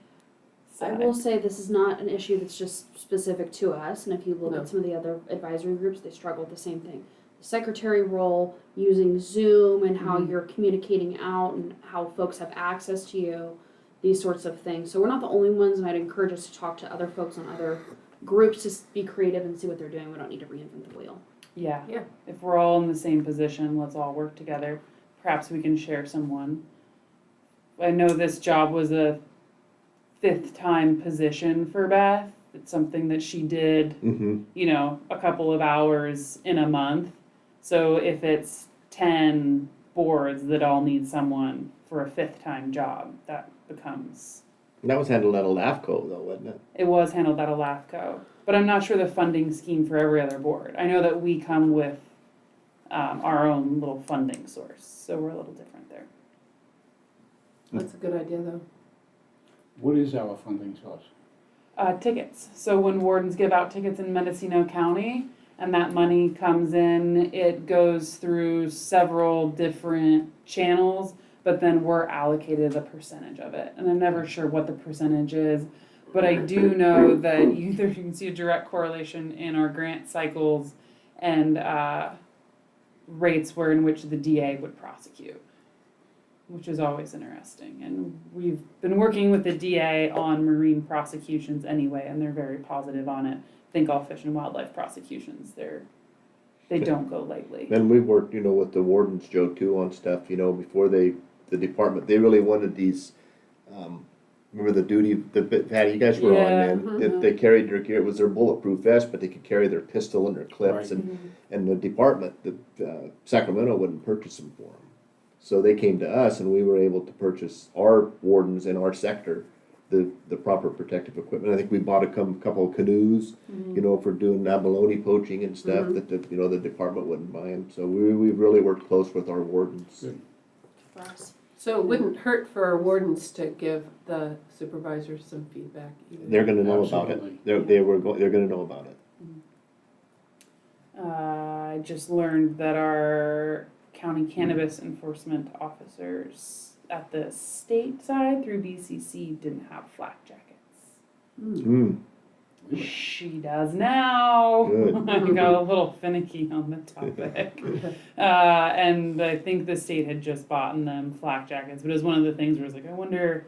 I will say this is not an issue that's just specific to us, and if you look
No.
at some of the other advisory groups, they struggle with the same thing. The secretary role, using Zoom and how you're communicating out and how folks have access to you, these sorts of things. So we're not the only ones, and I'd encourage us to talk to other folks on other groups to be creative and see what they're doing. We don't need to reinvent the wheel.
Yeah.
Yeah.
If we're all in the same position, let's all work together. Perhaps we can share someone. I know this job was a 5th time position for Beth. It's something that she did, you know, a couple of hours in a month. So if it's 10 boards that all need someone for a 5th time job, that becomes
And that was handled out of LAFCO though, wasn't it?
It was handled out of LAFCO, but I'm not sure the funding scheme for every other board. I know that we come with our own little funding source, so we're a little different there.
That's a good idea, though.
What is our funding source?
Tickets. So when wardens give out tickets in Mendocino County and that money comes in, it goes through several different channels, but then we're allocated a percentage of it. And I'm never sure what the percentage is, but I do know that either you can see a direct correlation in our grant cycles and rates where in which the DA would prosecute, which is always interesting. And we've been working with the DA on marine prosecutions anyway, and they're very positive on it. Think all fish and wildlife prosecutions, they don't go lightly.
And we've worked, with the wardens, Joe, too, on stuff, before the department, they really wanted these, remember the duty, Patty, you guys were
Yeah,
on then, they carried their gear, it was their bulletproof vest, but they could carry their pistol and their clips,
Right.
and the department, Sacramento wouldn't purchase them for them. So they came to us and we were able to purchase our wardens in our sector, the proper protective equipment. I think we bought a couple of canoes, for doing abalone poaching and stuff that the department wouldn't buy them. So we've really worked close with our wardens.
Good.
For us.
So it wouldn't hurt for our wardens to give the supervisors some feedback either.
They're gonna know about
Absolutely.
it. They're gonna know about it.
I just learned that our county cannabis enforcement officers at the state side through BCC didn't have flak jackets.
Mm.
She does now.
Good.
I got a little finicky on the topic. And I think the state had just bought them flak jackets, but it was one of the things where I was like, I wonder,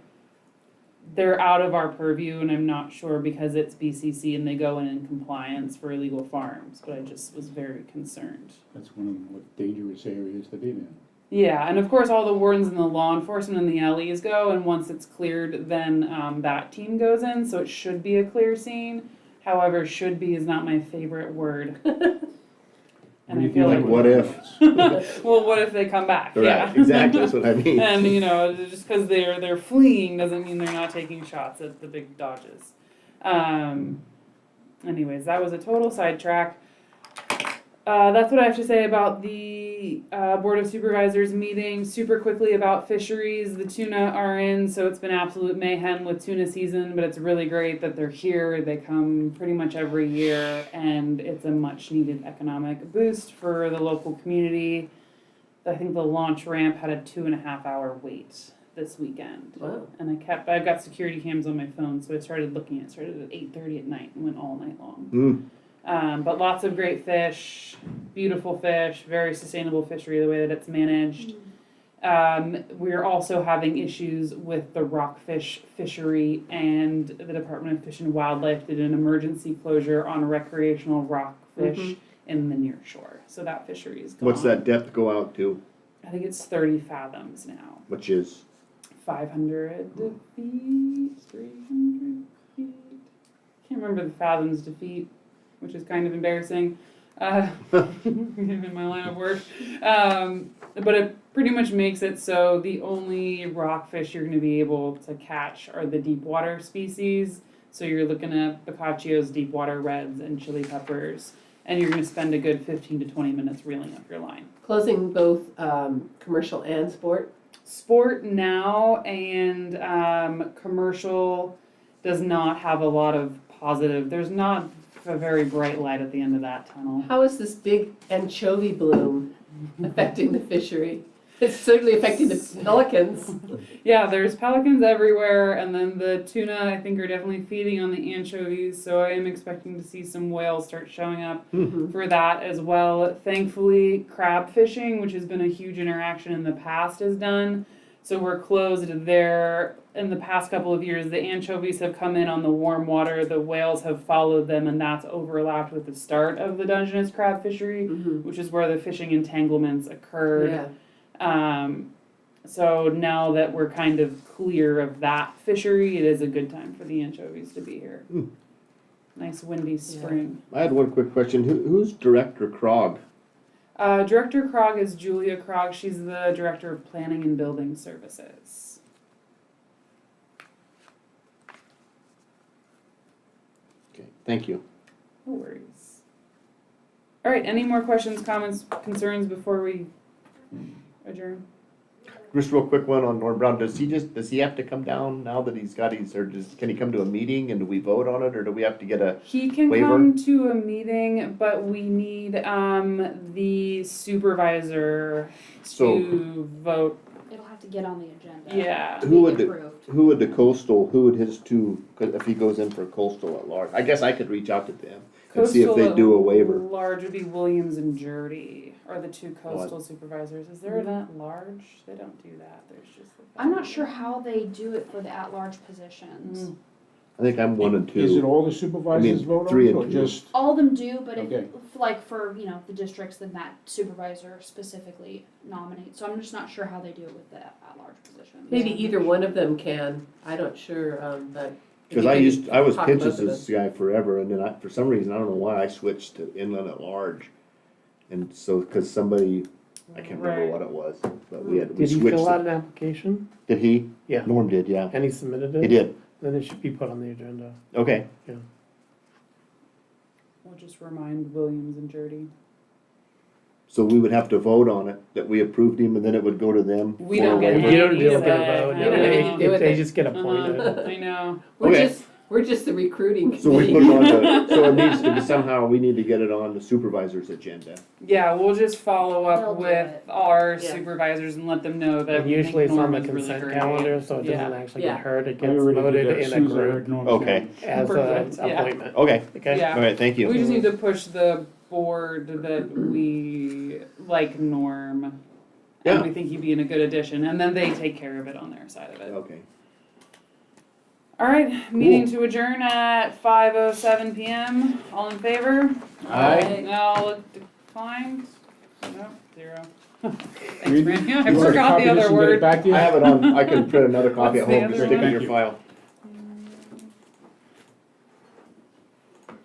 they're out of our purview, and I'm not sure because it's BCC and they go in compliance for illegal farms, but I just was very concerned.
That's one of the more dangerous areas to be in.
Yeah, and of course all the wardens and the law enforcement and the LEs go, and once it's cleared, then that team goes in, so it should be a clear scene. However, should be is not my favorite word. And I feel
Like,
like,
what if?
well, what if they come back?
Right,
Yeah.
exactly, that's what I mean.
And just because they're fleeing doesn't mean they're not taking shots at the big dodges. Anyways, that was a total sidetrack. That's what I have to say about the Board of Supervisors meeting. Super quickly about fisheries. The tuna are in, so it's been absolute mayhem with tuna season, but it's really great that they're here. They come pretty much every year, and it's a much needed economic boost for the local community. I think the launch ramp had a 2.5 hour wait this weekend.
Wow.
And I've got security cams on my phone, so I started looking. It started at 8:30 at night and went all night long.
Mm.
But lots of great fish, beautiful fish, very sustainable fishery the way that it's managed. We're also having issues with the rockfish fishery, and the Department of Fish and Wildlife did an emergency closure on recreational rockfish in the near shore. So that fishery is gone.
What's that depth go out to?
I think it's 30 fathoms now.
Which is
500 feet, 300 feet. Can't remember the fathoms to feet, which is kind of embarrassing in my line of work. But it pretty much makes it so the only rockfish you're going to be able to catch are the deep water species. So you're looking at boccaccios, deep water reds, and chili peppers. And you're going to spend a good 15 to 20 minutes reeling up your line.
Closing both commercial and sport.
Sport now and commercial does not have a lot of positive. There's not a very bright light at the end of that tunnel.
How is this big anchovy bloom affecting the fishery? It's certainly affecting the pelicans.
Yeah, there's pelicans everywhere, and then the tuna, I think, are definitely feeding on the anchovies, so I am expecting to see some whales start showing up for that as well. Thankfully, crab fishing, which has been a huge interaction in the past, is done, so we're closed there. In the past couple of years, the anchovies have come in on the warm water, the whales have followed them, and that's overlapped with the start of the Dungeness crab fishery, which is where the fishing entanglements occurred.
Yeah.
So now that we're kind of clear of that fishery, it is a good time for the anchovies to be here. Nice windy spring.
I had one quick question. Who's Director Krog?
Director Krog is Julia Krog. She's the Director of Planning and Building Services.
Thank you.
No worries. All right, any more questions, comments, concerns before we adjourn?
Just real quick one on Norm Brown, does he have to come down now that he's got can he come to a meeting and do we vote on it, or do we have to get a,
He can
Waiver?
come to a meeting, but we need the supervisor
So-
to vote.
It'll have to get on the agenda.
Yeah.
to
Who
be
would the-
approved.
who would the coastal, who would his two, 'cause if he goes in for coastal at large? I guess I could reach out to them and see if they do a waiver.
Large would be Williams and Jurdy are the two coastal supervisors. Is there an at large? They don't do that. There's just.
I'm not sure how they do it for the at-large positions.
I think I'm 1 and 2.
Is it all the supervisors vote on
3
it,
and
or
2.
just,
All of them do, but if,
Okay.
like for, the districts, then that supervisor specifically nominates. So I'm just not sure how they do it with the at-large positions.
Maybe either one of them can, I'm not sure, but.
Cause
if you could
I was
talk to both of
Pinchas's guy forever, and then for some reason, I don't know why, I switched to inland at large. And so, cause somebody, I can't remember
Right.
what it was, but we
Did he
switched.
fill out an application?
Did he?
Yeah.
Norm did, yeah.
And he submitted it?
He did.
Then it should be put on the agenda.
Okay.
We'll just remind Williams and Jurdy.
So we would have to vote on it, that we approved him, and then it would go to them?
We
for
don't
a
get
waiver?
any
You don't get a
say.
vote,
I
no,
don't have anything to do with
they
it.
just get appointed.
I know.
Okay.
We're just the recruiting
So we
committee.
put it on the, so it needs to be somehow, we need to get it on the supervisor's agenda.
Yeah, we'll just follow
They'll
up
do
with
it.
our
Yeah.
supervisors and let them know that
And
we
usually
think
it's on
Norm
the
is really
consent
great.
calendar, so it
Yeah.
doesn't actually
Yeah.
get heard. It
I
gets
already did
voted
that as
in a
soon as I
group
heard Norm's
Okay.
name.
as
Perfect,
an
yeah.
appointment.
Okay,
Okay?
Yeah.
all right, thank
We
you.
just need to push the board that we like Norm. And
Yeah.
we think he'd be in a good addition, and then they take care of it on their side of it.
Okay.
All right, meeting to adjourn at 5:07 PM. All in favor?
Aye.
No, it declined. No, 0. Thanks,
Read-
Brandy.
You
I
want to
forgot
copy
the
this
other
and get it
word.
back to you?
I have it on, I can print another copy at
What's the
home,
other
stick it in
one?
your file.